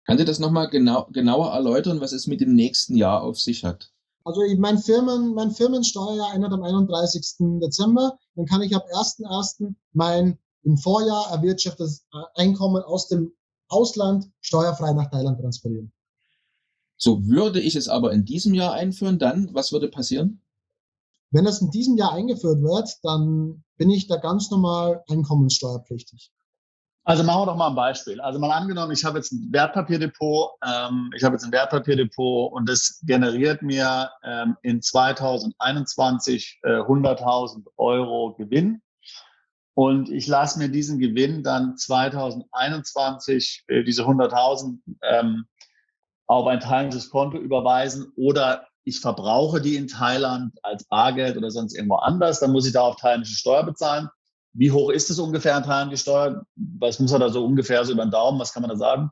Kannst du das nochmal genauer erläutern, was es mit dem nächsten Jahr auf sich hat? Also mein Firmensteuerjahr endet am 31. Dezember. Dann kann ich ab 1.1. mein im Vorjahr erwirtschaftetes Einkommen aus dem Ausland steuerfrei nach Thailand transferieren. So würde ich es aber in diesem Jahr einführen, dann, was würde passieren? Wenn das in diesem Jahr eingeführt wird, dann bin ich da ganz normal einkommenssteuerpflichtig. Also machen wir doch mal ein Beispiel. Also mal angenommen, ich habe jetzt ein Wertpapierdepot, und das generiert mir in 2021 100.000 Euro Gewinn. Und ich lasse mir diesen Gewinn dann 2021, diese 100.000 auf ein thailändisches Konto überweisen oder ich verbrauche die in Thailand als Bargeld oder sonst irgendwo anders, dann muss ich da auf thailändische Steuer bezahlen. Wie hoch ist es ungefähr in Thailand, die Steuer? Was muss man da so ungefähr so über den Daumen, was kann man da sagen?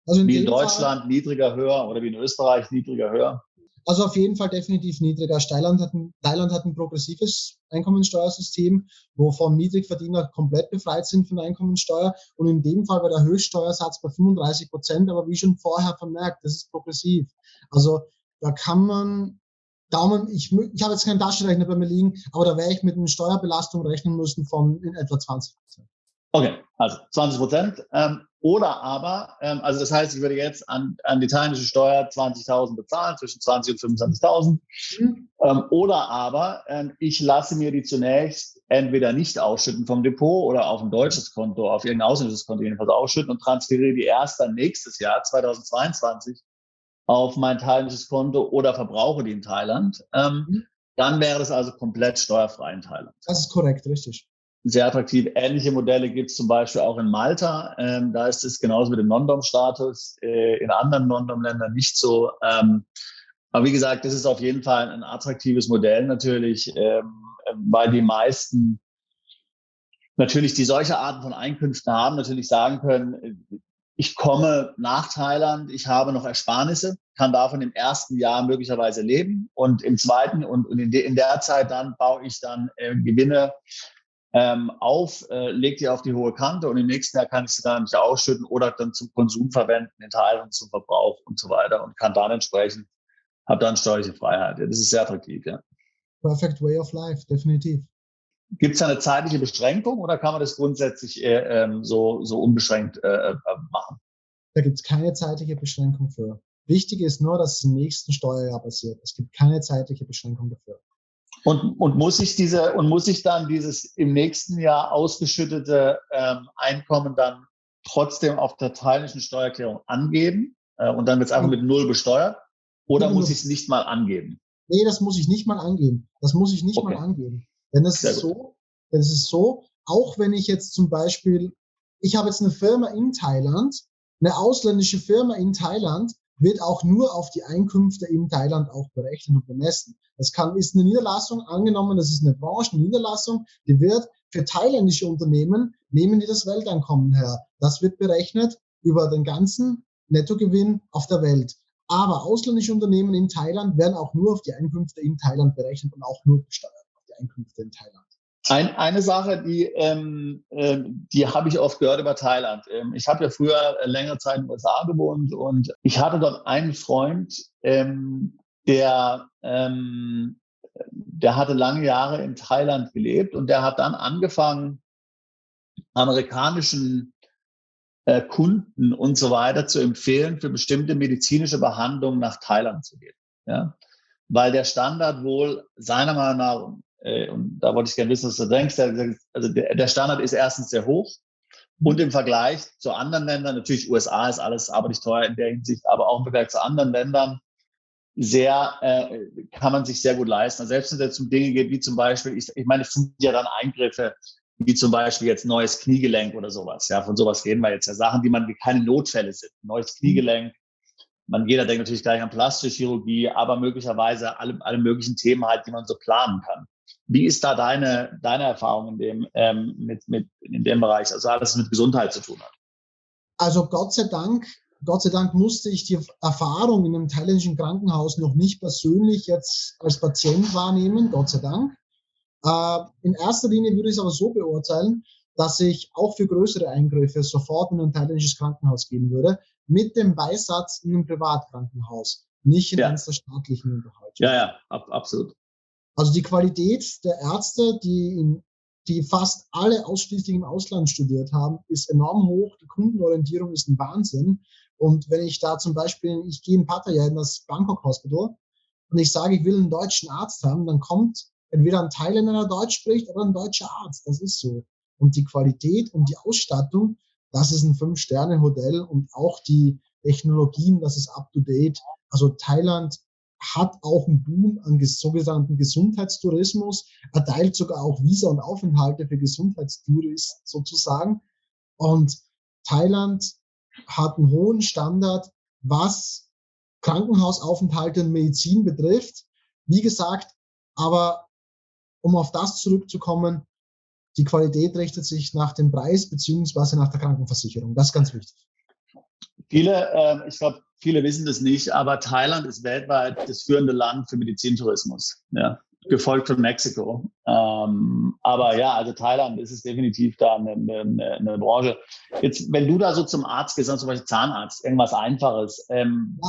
Also wie in Deutschland Fall, niedriger, höher oder wie in Österreich niedriger, höher? Also auf jeden Fall definitiv niedriger. Thailand hat ein progressives Einkommensteuersystem, wovon Niedrigverdiener komplett befreit sind von der Einkommensteuer. Und in dem Fall war der Höchststeuersatz bei 35%, aber wie schon vorher vermerkt, das ist progressiv. Also da kann man ich habe jetzt keinen Taschenrechner bei mir liegen, aber da wäre ich mit einer Steuerbelastung rechnen müssen von in etwa 20%. Okay, also 20%. Oder aber, also das heißt, ich würde jetzt an die thailändische Steuer 20.000 bezahlen, zwischen 20.000 und 25.000. Oder aber, ich lasse mir die zunächst entweder nicht ausschütten vom Depot oder auf ein deutsches Konto, auf irgendein ausländisches Konto jedenfalls ausschütten und transferiere die erst dann nächstes Jahr, 2022, auf mein thailändisches Konto oder verbrauche die in Thailand. Dann wäre das also komplett steuerfrei in Thailand. Das ist korrekt, richtig. Sehr attraktiv. Ähnliche Modelle gibt es zum Beispiel auch in Malta. Da ist es genauso mit dem Non-Dom-Status. In anderen Non-Dom-Ländern nicht so. Aber wie gesagt, das ist auf jeden Fall ein attraktives Modell natürlich, weil die meisten natürlich, die solche Arten von Einkünften haben, natürlich sagen können, ich komme nach Thailand, ich habe noch Ersparnisse, kann davon im ersten Jahr möglicherweise leben und im zweiten und in der Zeit dann baue ich dann Gewinne lege die auf die hohe Kante und im nächsten Jahr kann ich sie dann nicht ausschütten oder dann zum Konsum verwenden, in Thailand zum Verbrauch und so weiter und kann dann entsprechend, habe dann steuerliche Freiheit. Ja, das ist sehr attraktiv, ja. Perfect way of life, definitiv. Gibt es da eine zeitliche Beschränkung oder kann man das grundsätzlich so unbeschränkt machen? Da gibt es keine zeitliche Beschränkung für. Wichtig ist nur, dass es im nächsten Steuerjahr passiert. Es gibt keine zeitliche Beschränkung dafür. Und muss ich dann dieses im nächsten Jahr ausgeschüttete Einkommen dann trotzdem auf der thailändischen Steuererklärung angeben und dann wird es einfach mit 0 besteuert? Oder muss ich es nicht mal angeben? Nee, das muss ich nicht mal angeben. Das muss ich nicht mal angeben. Denn es ist so, auch wenn ich jetzt zum Beispiel, ich habe jetzt eine Firma in Thailand, eine ausländische Firma in Thailand, wird auch nur auf die Einkünfte in Thailand auch berechnet und bemessen. Ist eine Niederlassung, angenommen, das ist eine Branchenniederlassung, die wird für thailändische Unternehmen, nehmen die das Welteinkommen her. Das wird berechnet über den ganzen Nettogewinn auf der Welt. Aber ausländische Unternehmen in Thailand werden auch nur auf die Einkünfte in Thailand berechnet und auch nur besteuert auf die Einkünfte in Thailand. Eine Sache, die habe ich oft gehört über Thailand. Ich habe ja früher längere Zeit in den USA gewohnt und ich hatte dort einen Freund, der hatte lange Jahre in Thailand gelebt und der hat dann angefangen, amerikanischen Kunden und so weiter zu empfehlen, für bestimmte medizinische Behandlungen nach Thailand zu gehen. Ja? Weil der Standard wohl seiner Meinung nach, und da wollte ich gerne wissen, was du denkst, also der Standard ist erstens sehr hoch und im Vergleich zu anderen Ländern, natürlich USA ist alles aber nicht teuer in der Hinsicht, aber auch im Vergleich zu anderen Ländern kann man sich sehr gut leisten. Also selbst wenn es um Dinge geht, wie zum Beispiel, ich meine, es sind ja dann Eingriffe, wie zum Beispiel jetzt neues Kniegelenk oder sowas. Ja, von sowas reden wir jetzt ja. Sachen, die keine Notfälle sind. Neues Kniegelenk. Jeder denkt natürlich gleich an plastische Chirurgie, aber möglicherweise alle möglichen Themen halt, die man so planen kann. Wie ist da deine Erfahrung in dem Bereich? Also alles, was mit Gesundheit zu tun hat. Also Gott sei Dank musste ich die Erfahrung in einem thailändischen Krankenhaus noch nicht persönlich jetzt als Patient wahrnehmen, Gott sei Dank. In erster Linie würde ich es aber so beurteilen, dass ich auch für größere Eingriffe sofort in ein thailändisches Krankenhaus gehen würde, mit dem Beisatz in einem Privatkrankenhaus, nicht in eines der staatlichen Unterhaltungen. Ja, absolut. Also die Qualität der Ärzte, die fast alle ausschließlich im Ausland studiert haben, ist enorm hoch. Die Kundenorientierung ist ein Wahnsinn. Und wenn ich da zum Beispiel, ich gehe in Pattaya in das Bangkok Hospital und ich sage, ich will einen deutschen Arzt haben, dann kommt entweder ein Thailänder, der Deutsch spricht, oder ein deutscher Arzt. Das ist so. Und die Qualität und die Ausstattung, das ist ein 5-Sterne-Hotel und auch die Technologien, das ist up-to-date. Also Thailand hat auch einen Boom an sogenannten Gesundheitstourismus, erteilt sogar auch Visa und Aufenthalte für Gesundheitstouristen sozusagen. Und Thailand hat einen hohen Standard, was Krankenhausaufenthalte und Medizin betrifft. Wie gesagt, aber um auf das zurückzukommen, die Qualität richtet sich nach dem Preis beziehungsweise nach der Krankenversicherung. Das ist ganz wichtig. Ich glaube, viele wissen das nicht, aber Thailand ist weltweit das führende Land für Medizintourismus, ja, gefolgt von Mexiko. Aber ja, also Thailand ist es definitiv da eine Branche. Jetzt, wenn du da so zum Arzt gehst, zum Beispiel Zahnarzt, irgendwas Einfaches,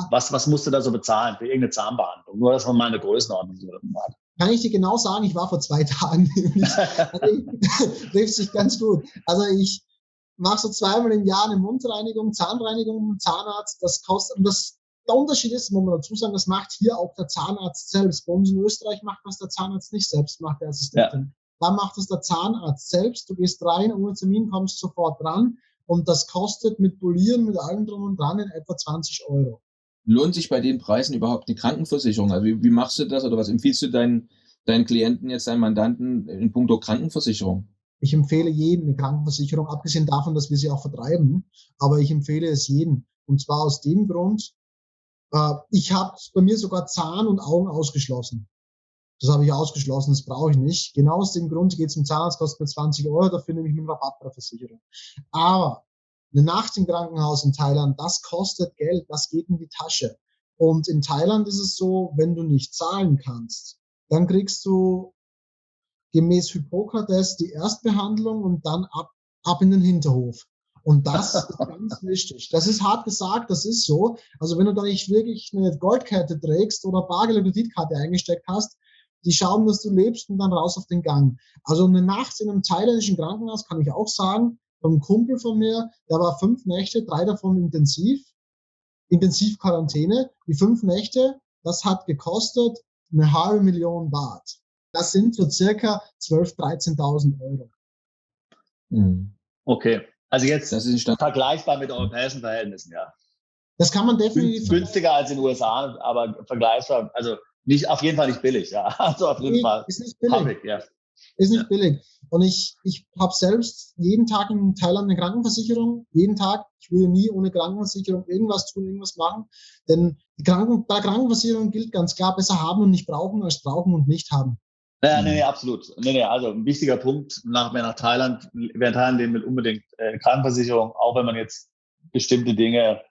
was musst du da so bezahlen für irgendeine Zahnbehandlung? Nur, dass man mal eine Größenordnung hat. Kann ich dir genau sagen, ich war vor 2 Tagen, trifft sich ganz gut. Also ich mache so 2-mal im Jahr eine Mundreinigung, Zahnreinigung mit Zahnarzt. Das kostet, und der Unterschied ist, muss man dazu sagen, das macht hier auch der Zahnarzt selbst. Bei uns in Österreich macht das der Zahnarzt nicht selbst, macht der Assistentin. Ja. Da macht es der Zahnarzt selbst. Du gehst rein, ohne Termin, kommst sofort dran. Und das kostet mit Polieren, mit allem drum und dran in etwa 20 €. Lohnt sich bei den Preisen überhaupt eine Krankenversicherung? Also wie machst du das oder was empfiehlst du deinen Klienten, jetzt deinen Mandanten in puncto Krankenversicherung? Ich empfehle jedem eine Krankenversicherung, abgesehen davon, dass wir sie auch vertreiben. Aber ich empfehle es jedem. Und zwar aus dem Grund, ich habe bei mir sogar Zahn und Augen ausgeschlossen. Das habe ich ausgeschlossen, das brauche ich nicht. Genau aus dem Grund, ich gehe zum Zahnarzt, kostet mir 20 €, dafür nehme ich mir einen Rabatt bei der Versicherung. Aber eine Nacht im Krankenhaus in Thailand, das kostet Geld, das geht in die Tasche. Und in Thailand ist es so, wenn du nicht zahlen kannst, dann kriegst du gemäß Hippokrates die Erstbehandlung und dann ab in den Hinterhof. Und das ist ganz wichtig. Das ist hart gesagt, das ist so. Also wenn du da nicht wirklich eine Goldkette trägst oder Bargeld oder Kreditkarte eingesteckt hast, die schauen, dass du lebst und dann raus auf den Gang. Also eine Nacht in einem thailändischen Krankenhaus kann ich auch sagen, vom Kumpel von mir, der war 5 Nächte, 3 davon Intensivquarantäne. Die 5 Nächte, das hat gekostet 500.000 Baht. Das sind so circa 12.000, 13.000 €. Mhm. Okay, also jetzt das ist vergleichbar mit europäischen Verhältnissen, ja. Das kann man definitiv. Günstiger als in den USA, aber vergleichbar, also nicht, auf jeden Fall nicht billig, ja. Also auf jeden Fall. Ist nicht billig. Ist nicht billig. Und ich habe selbst jeden Tag in Thailand eine Krankenversicherung. Jeden Tag. Ich würde nie ohne Krankenversicherung irgendwas tun, irgendwas machen. Denn bei Krankenversicherung gilt ganz klar, besser haben und nicht brauchen, als brauchen und nicht haben. Ja, nee, absolut. Nee, also ein wichtiger Punkt, wer nach Thailand, wer in Thailand leben will, unbedingt Krankenversicherung, auch wenn man jetzt bestimmte Dinge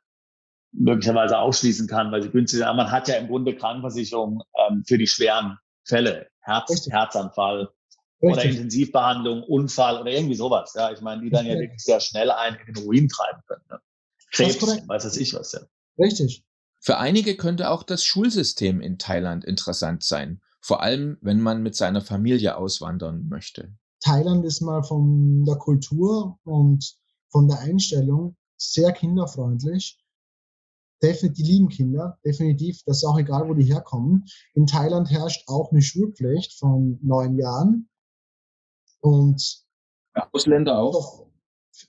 möglicherweise ausschließen kann, weil sie günstig sind. Aber man hat ja im Grunde Krankenversicherung für die schweren Fälle, Herzanfall oder Intensivbehandlung, Unfall oder irgendwie sowas. Ja, ich meine, die dann ja wirklich sehr schnell einen in den Ruin treiben können. Ne? Krebs, weiß ich was. Ja. Richtig. Für einige könnte auch das Schulsystem in Thailand interessant sein, vor allem wenn man mit seiner Familie auswandern möchte. Thailand ist mal von der Kultur und von der Einstellung sehr kinderfreundlich. Definitiv, die lieben Kinder, definitiv. Das ist auch egal, wo die herkommen. In Thailand herrscht auch eine Schulpflicht von 9 Jahren. Und Ausländer auch?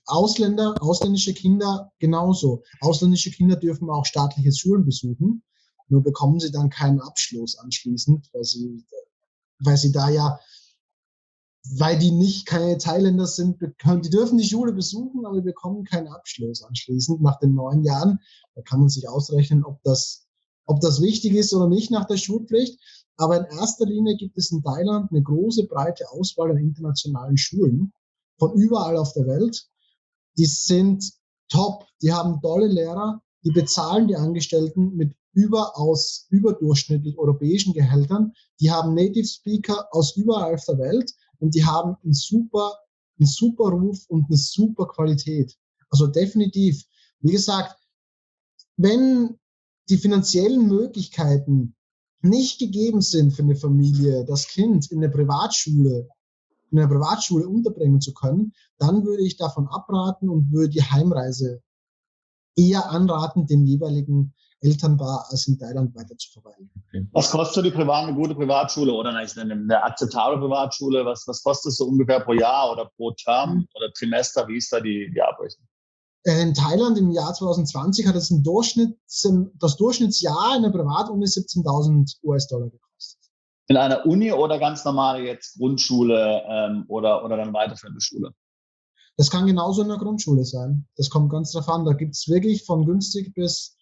Ausländische Kinder genauso. Ausländische Kinder dürfen auch staatliche Schulen besuchen. Nur bekommen sie dann keinen Abschluss anschließend, weil die nicht keine Thailänder sind, die dürfen die Schule besuchen, aber bekommen keinen Abschluss anschließend nach den 9 Jahren. Da kann man sich ausrechnen, ob das wichtig ist oder nicht nach der Schulpflicht. Aber in erster Linie gibt es in Thailand eine große, breite Auswahl an internationalen Schulen von überall auf der Welt. Die sind top, die haben tolle Lehrer, die bezahlen die Angestellten mit überdurchschnittlich europäischen Gehältern. Die haben Native Speaker aus überall auf der Welt und die haben einen super Ruf und eine super Qualität. Also definitiv. Wie gesagt, wenn die finanziellen Möglichkeiten nicht gegeben sind für eine Familie, das Kind in einer Privatschule unterbringen zu können, dann würde ich davon abraten und würde die Heimreise eher anraten, dem jeweiligen Elternpaar als in Thailand weiter zu verweilen. Okay. Was kostet eine gute Privatschule oder eine akzeptable Privatschule? Was kostet es so ungefähr pro Jahr oder pro Term oder Trimester? Wie ist da die Abrechnung? In Thailand im Jahr 2020 hat es das Durchschnittsjahr in der Privatuni 17.000 US-Dollar gekostet. In einer Uni oder ganz normale jetzt Grundschule oder dann weiterführende Schule? Das kann genauso in der Grundschule sein. Das kommt ganz drauf an. Da gibt es wirklich von günstig bis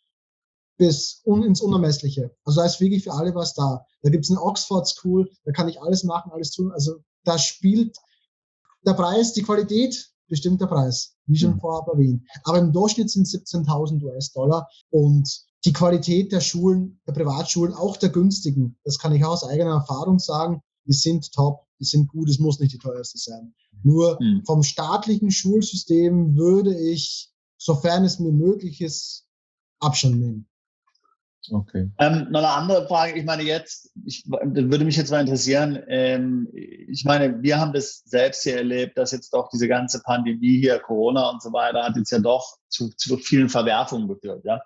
ins Unermessliche. Also da ist wirklich für alle was da. Da gibt es eine Oxford School, da kann ich alles machen, alles tun. Also da spielt der Preis, die Qualität, bestimmt der Preis, wie schon vorher erwähnt. Aber im Durchschnitt sind 17.000 US-Dollar und die Qualität der Schulen, der Privatschulen, auch der günstigen, das kann ich auch aus eigener Erfahrung sagen, die sind top, die sind gut, es muss nicht die teuerste sein. Nur vom staatlichen Schulsystem würde ich, sofern es mir möglich ist, Abstand nehmen. Okay. Noch eine andere Frage, ich meine würde mich jetzt mal interessieren, ich meine, wir haben das selbst hier erlebt, dass jetzt doch diese ganze Pandemie hier, Corona und so weiter, hat jetzt ja doch zu vielen Verwerfungen geführt, ja.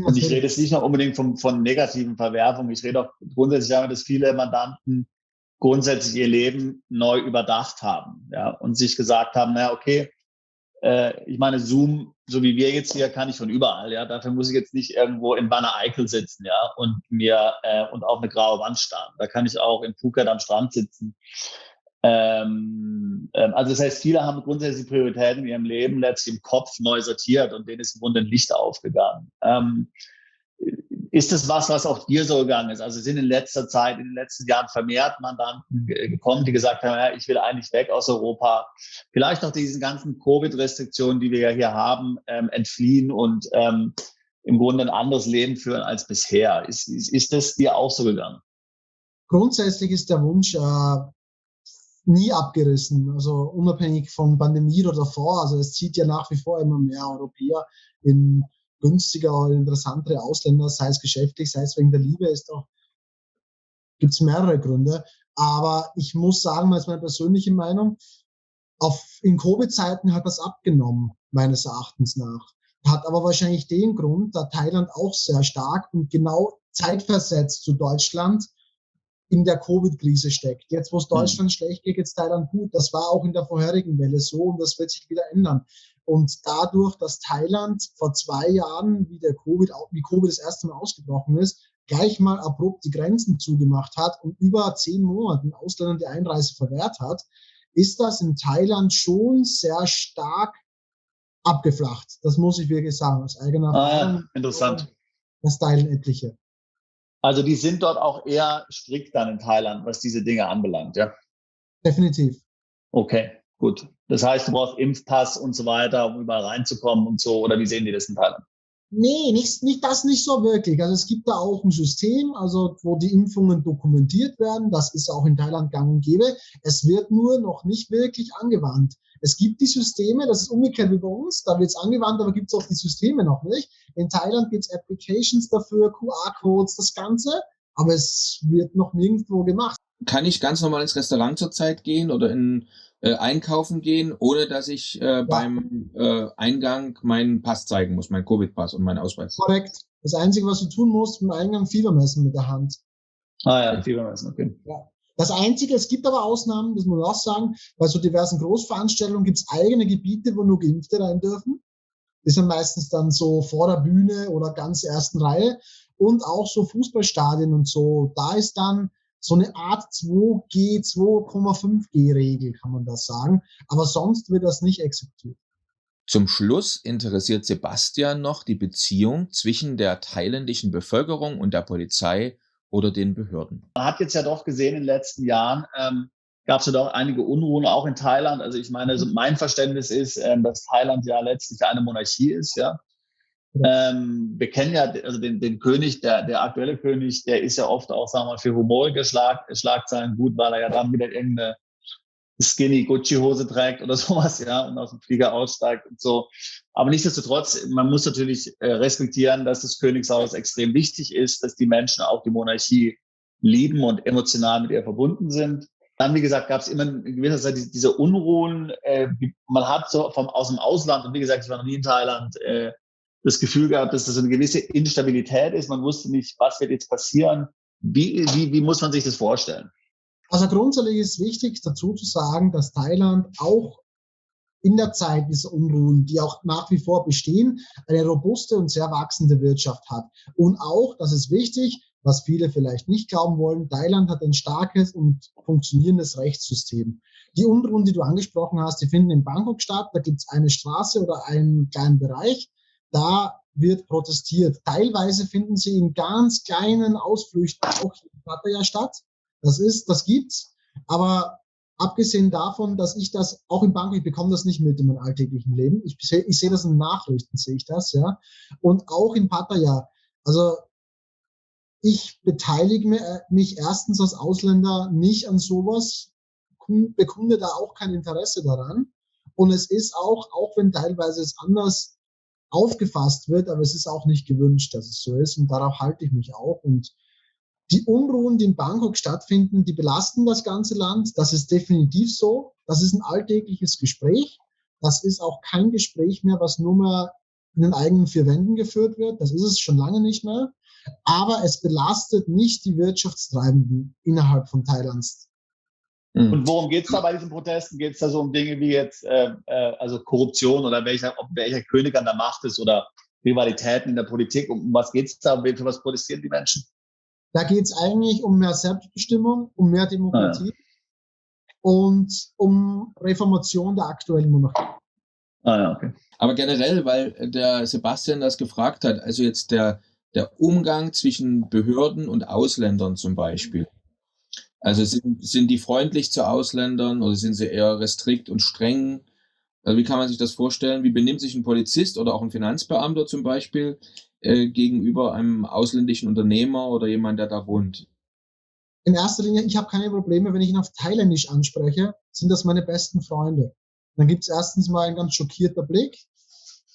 Und ich rede jetzt nicht noch unbedingt von negativen Verwerfungen, ich rede auch grundsätzlich damit, dass viele Mandanten grundsätzlich ihr Leben neu überdacht haben, ja, und sich gesagt haben, naja, okay, ich meine, Zoom, so wie wir jetzt hier, kann ich von überall, ja. Dafür muss ich jetzt nicht irgendwo in Banner Eickel sitzen, ja, und und auf eine graue Wand starren. Da kann ich auch in Phuket am Strand sitzen. Also das heißt, viele haben grundsätzlich Prioritäten in ihrem Leben letztlich im Kopf neu sortiert und denen ist im Grunde ein Licht aufgegangen. Ist das was auch dir so gegangen ist? Also sind in letzter Zeit, in den letzten Jahren vermehrt Mandanten gekommen, die gesagt haben, ja, ich will eigentlich weg aus Europa. Vielleicht auch diesen ganzen Covid-Restriktionen, die wir ja hier haben, entfliehen und im Grunde ein anderes Leben führen als bisher. Ist das dir auch so gegangen? Grundsätzlich ist der Wunsch nie abgerissen, also unabhängig von Pandemie oder davor. Also es zieht ja nach wie vor immer mehr Europäer in günstiger oder interessantere Ausländer, sei es geschäftlich, sei es wegen der Liebe, gibt es mehrere Gründe. Aber ich muss sagen, das ist meine persönliche Meinung, in Covid-Zeiten hat das abgenommen, meines Erachtens nach. Hat aber wahrscheinlich den Grund, da Thailand auch sehr stark und genau zeitversetzt zu Deutschland in der Covid-Krise steckt. Jetzt, wo es Deutschland schlecht geht, geht es Thailand gut. Das war auch in der vorherigen Welle so und das wird sich wieder ändern. Und dadurch, dass Thailand vor 2 Jahren, wie Covid das erste Mal ausgebrochen ist, gleich mal abrupt die Grenzen zugemacht hat und über 10 Monaten Ausländern die Einreise verwehrt hat, ist das in Thailand schon sehr stark abgeflacht. Das muss ich wirklich sagen, aus eigener Erfahrung. Interessant. Das teilen etliche. Also die sind dort auch eher strikt dann in Thailand, was diese Dinge anbelangt, ja? Definitiv. Okay, gut. Das heißt, du brauchst Impfpass und so weiter, um überall reinzukommen und so, oder wie sehen die das in Thailand? Nee, nicht so wirklich. Also es gibt da auch ein System, also wo die Impfungen dokumentiert werden. Das ist auch in Thailand gang und gäbe. Es wird nur noch nicht wirklich angewandt. Es gibt die Systeme, das ist umgekehrt wie bei uns, da wird es angewandt, aber gibt es auch die Systeme noch nicht. In Thailand gibt es Applications dafür, QR-Codes, das Ganze, aber es wird noch nirgendwo gemacht. Kann ich ganz normal ins Restaurant zurzeit gehen oder einkaufen gehen, ohne dass ich beim Eingang meinen Pass zeigen muss, meinen Covid-Pass und meinen Ausweis? Korrekt. Das Einzige, was du tun musst, im Eingang Fieber messen mit der Hand. Fieber messen, okay. Ja. Das Einzige, es gibt aber Ausnahmen, das muss man auch sagen, bei so diversen Großveranstaltungen gibt es eigene Gebiete, wo nur Geimpfte rein dürfen. Die sind meistens dann so vor der Bühne oder ganz ersten Reihe. Und auch so Fußballstadien und so, da ist dann so eine Art 2G, 2,5G-Regel, kann man das sagen. Aber sonst wird das nicht exekutiert. Zum Schluss interessiert Sebastian noch die Beziehung zwischen der thailändischen Bevölkerung und der Polizei oder den Behörden. Man hat jetzt ja doch gesehen, in den letzten Jahren gab es ja doch einige Unruhen, auch in Thailand. Also ich meine, also mein Verständnis ist, dass Thailand ja letztlich eine Monarchie ist, ja. Wir kennen ja also den König, der aktuelle König, der ist ja oft auch, sagen wir mal, für humorige Schlagzeilen gut, weil er ja dann wieder irgendeine skinny Gucci-Hose trägt oder sowas, ja, und aus dem Flieger aussteigt und so. Aber nichtsdestotrotz, man muss natürlich respektieren, dass das Königshaus extrem wichtig ist, dass die Menschen auch die Monarchie lieben und emotional mit ihr verbunden sind. Dann, wie gesagt, gab es immer in gewisser Zeit diese Unruhen. Man hat so aus dem Ausland, und wie gesagt, ich war noch nie in Thailand, das Gefühl gehabt, dass das eine gewisse Instabilität ist. Man wusste nicht, was wird jetzt passieren. Wie muss man sich das vorstellen? Also grundsätzlich ist wichtig dazu zu sagen, dass Thailand auch in der Zeit dieser Unruhen, die auch nach wie vor bestehen, eine robuste und sehr wachsende Wirtschaft hat. Und auch, das ist wichtig, was viele vielleicht nicht glauben wollen, Thailand hat ein starkes und funktionierendes Rechtssystem. Die Unruhen, die du angesprochen hast, die finden in Bangkok statt. Da gibt es eine Straße oder einen kleinen Bereich, da wird protestiert. Teilweise finden sie in ganz kleinen Ausflüchten auch in Pattaya statt. Das gibt's. Aber abgesehen davon, dass ich das auch in Bangkok, ich bekomme das nicht mit in meinem alltäglichen Leben. Ich sehe das in Nachrichten, sehe ich das, ja. Und auch in Pattaya. Also ich beteilige mich erstens als Ausländer nicht an sowas, bekunde da auch kein Interesse daran. Und es ist auch wenn teilweise es anders aufgefasst wird, aber es ist auch nicht gewünscht, dass es so ist. Und darauf halte ich mich auch. Und die Unruhen, die in Bangkok stattfinden, die belasten das ganze Land. Das ist definitiv so. Das ist ein alltägliches Gespräch. Das ist auch kein Gespräch mehr, was nur mehr in den eigenen vier Wänden geführt wird. Das ist es schon lange nicht mehr. Aber es belastet nicht die Wirtschaftstreibenden innerhalb von Thailands. Und worum geht es da bei diesen Protesten? Geht es da so um Dinge wie jetzt also Korruption oder welcher König an der Macht ist oder Rivalitäten in der Politik? Um was geht es da? Für was protestieren die Menschen? Da geht es eigentlich um mehr Selbstbestimmung, um mehr Demokratie und um Reformation der aktuellen Monarchie. Okay. Aber generell, weil der Sebastian das gefragt hat, also jetzt der Umgang zwischen Behörden und Ausländern zum Beispiel. Also sind die freundlich zu Ausländern oder sind sie eher restrikt und streng? Also wie kann man sich das vorstellen? Wie benimmt sich ein Polizist oder auch ein Finanzbeamter zum Beispiel gegenüber einem ausländischen Unternehmer oder jemand, der da wohnt? In erster Linie, ich habe keine Probleme, wenn ich ihn auf Thailändisch anspreche, sind das meine besten Freunde. Dann gibt es erstens mal ein ganz schockierter Blick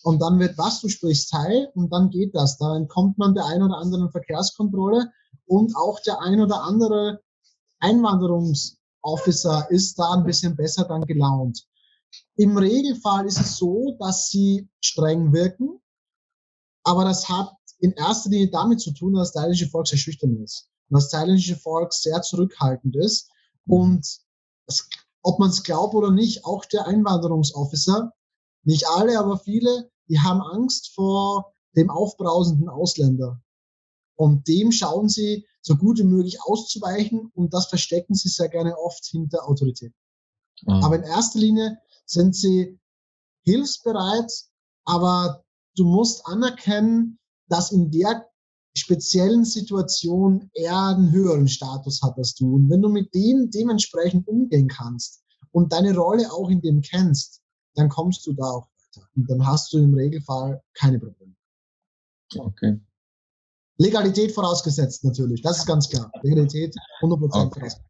und dann wird, was, du sprichst Thai, und dann geht das. Dann kommt man der ein oder anderen Verkehrskontrolle und auch der ein oder andere Einwanderungsofficer ist da ein bisschen besser dann gelaunt. Im Regelfall ist es so, dass sie streng wirken, aber das hat in erster Linie damit zu tun, dass das thailändische Volk sehr schüchtern ist und das thailändische Volk sehr zurückhaltend ist. Und ob man es glaubt oder nicht, auch der Einwanderungsofficer, nicht alle, aber viele, die haben Angst vor dem aufbrausenden Ausländer. Und dem schauen sie so gut wie möglich auszuweichen und das verstecken sie sehr gerne oft hinter Autorität. Aber in erster Linie sind sie hilfsbereit, aber du musst anerkennen, dass in der speziellen Situation er einen höheren Status hat als du. Und wenn du mit dem dementsprechend umgehen kannst und deine Rolle auch in dem kennst, dann kommst du da auch weiter. Und dann hast du im Regelfall keine Probleme. Okay. Legalität vorausgesetzt natürlich, das ist ganz klar. Legalität 100% vorausgesetzt.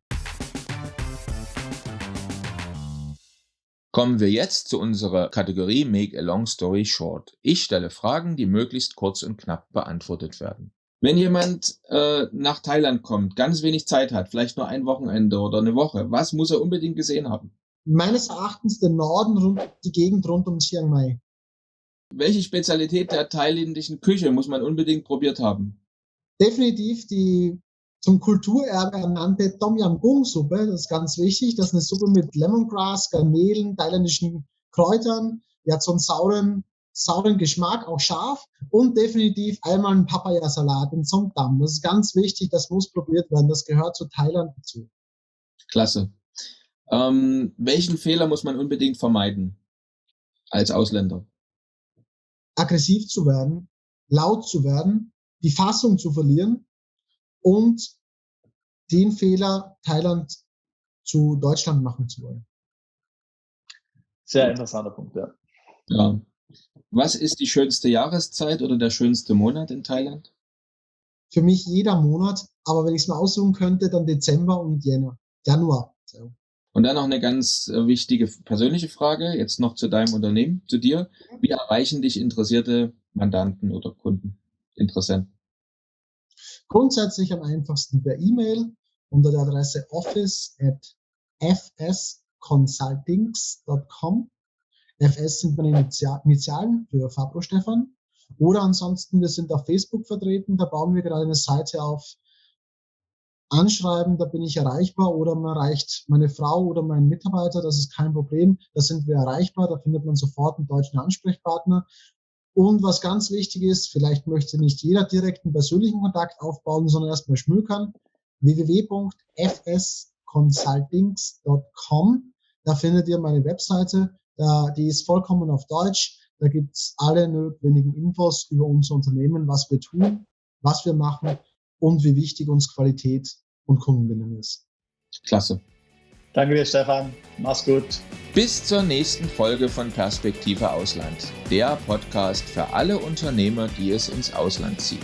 Kommen wir jetzt zu unserer Kategorie Make a Long Story Short. Ich stelle Fragen, die möglichst kurz und knapp beantwortet werden. Wenn jemand nach Thailand kommt, ganz wenig Zeit hat, vielleicht nur ein Wochenende oder eine Woche, was muss er unbedingt gesehen haben? Meines Erachtens den Norden, die Gegend rund um Chiang Mai. Welche Spezialität der thailändischen Küche muss man unbedingt probiert haben? Definitiv die zum Kulturerbe ernannte Tom Yam Goong Suppe, das ist ganz wichtig. Das ist eine Suppe mit Lemongrass, Garnelen, thailändischen Kräutern. Die hat so einen sauren Geschmack, auch scharf. Und definitiv einmal ein Papayasalat in Som Tam. Das ist ganz wichtig, das muss probiert werden. Das gehört zu Thailand dazu. Klasse. Welchen Fehler muss man unbedingt vermeiden als Ausländer? Aggressiv zu werden, laut zu werden, die Fassung zu verlieren und den Fehler Thailand zu Deutschland machen zu wollen. Sehr interessanter Punkt, ja. Ja. Was ist die schönste Jahreszeit oder der schönste Monat in Thailand? Für mich jeder Monat, aber wenn ich es mal aussuchen könnte, dann Dezember und Januar. So. Und dann noch eine ganz wichtige persönliche Frage, jetzt noch zu deinem Unternehmen, zu dir. Wie erreichen dich interessierte Mandanten oder Kunden, Interessenten? Grundsätzlich am einfachsten per E-Mail unter der Adresse office@fsconsultings.com. FS sind meine Initialen für Fabro Stefan. Oder ansonsten, wir sind auf Facebook vertreten, da bauen wir gerade eine Seite auf. Anschreiben, da bin ich erreichbar, oder man erreicht meine Frau oder meinen Mitarbeiter, das ist kein Problem, da sind wir erreichbar, da findet man sofort einen deutschen Ansprechpartner. Und was ganz wichtig ist, vielleicht möchte nicht jeder direkt einen persönlichen Kontakt aufbauen, sondern erstmal schmökern, www.fsconsultings.com, da findet ihr meine Webseite, die ist vollkommen auf Deutsch, da gibt es alle notwendigen Infos über unser Unternehmen, was wir tun, was wir machen und wie wichtig uns Qualität und Kundenbindung ist. Klasse. Danke dir, Stefan. Mach's gut. Bis zur nächsten Folge von Perspektive Ausland, der Podcast für alle Unternehmer, die es ins Ausland zieht.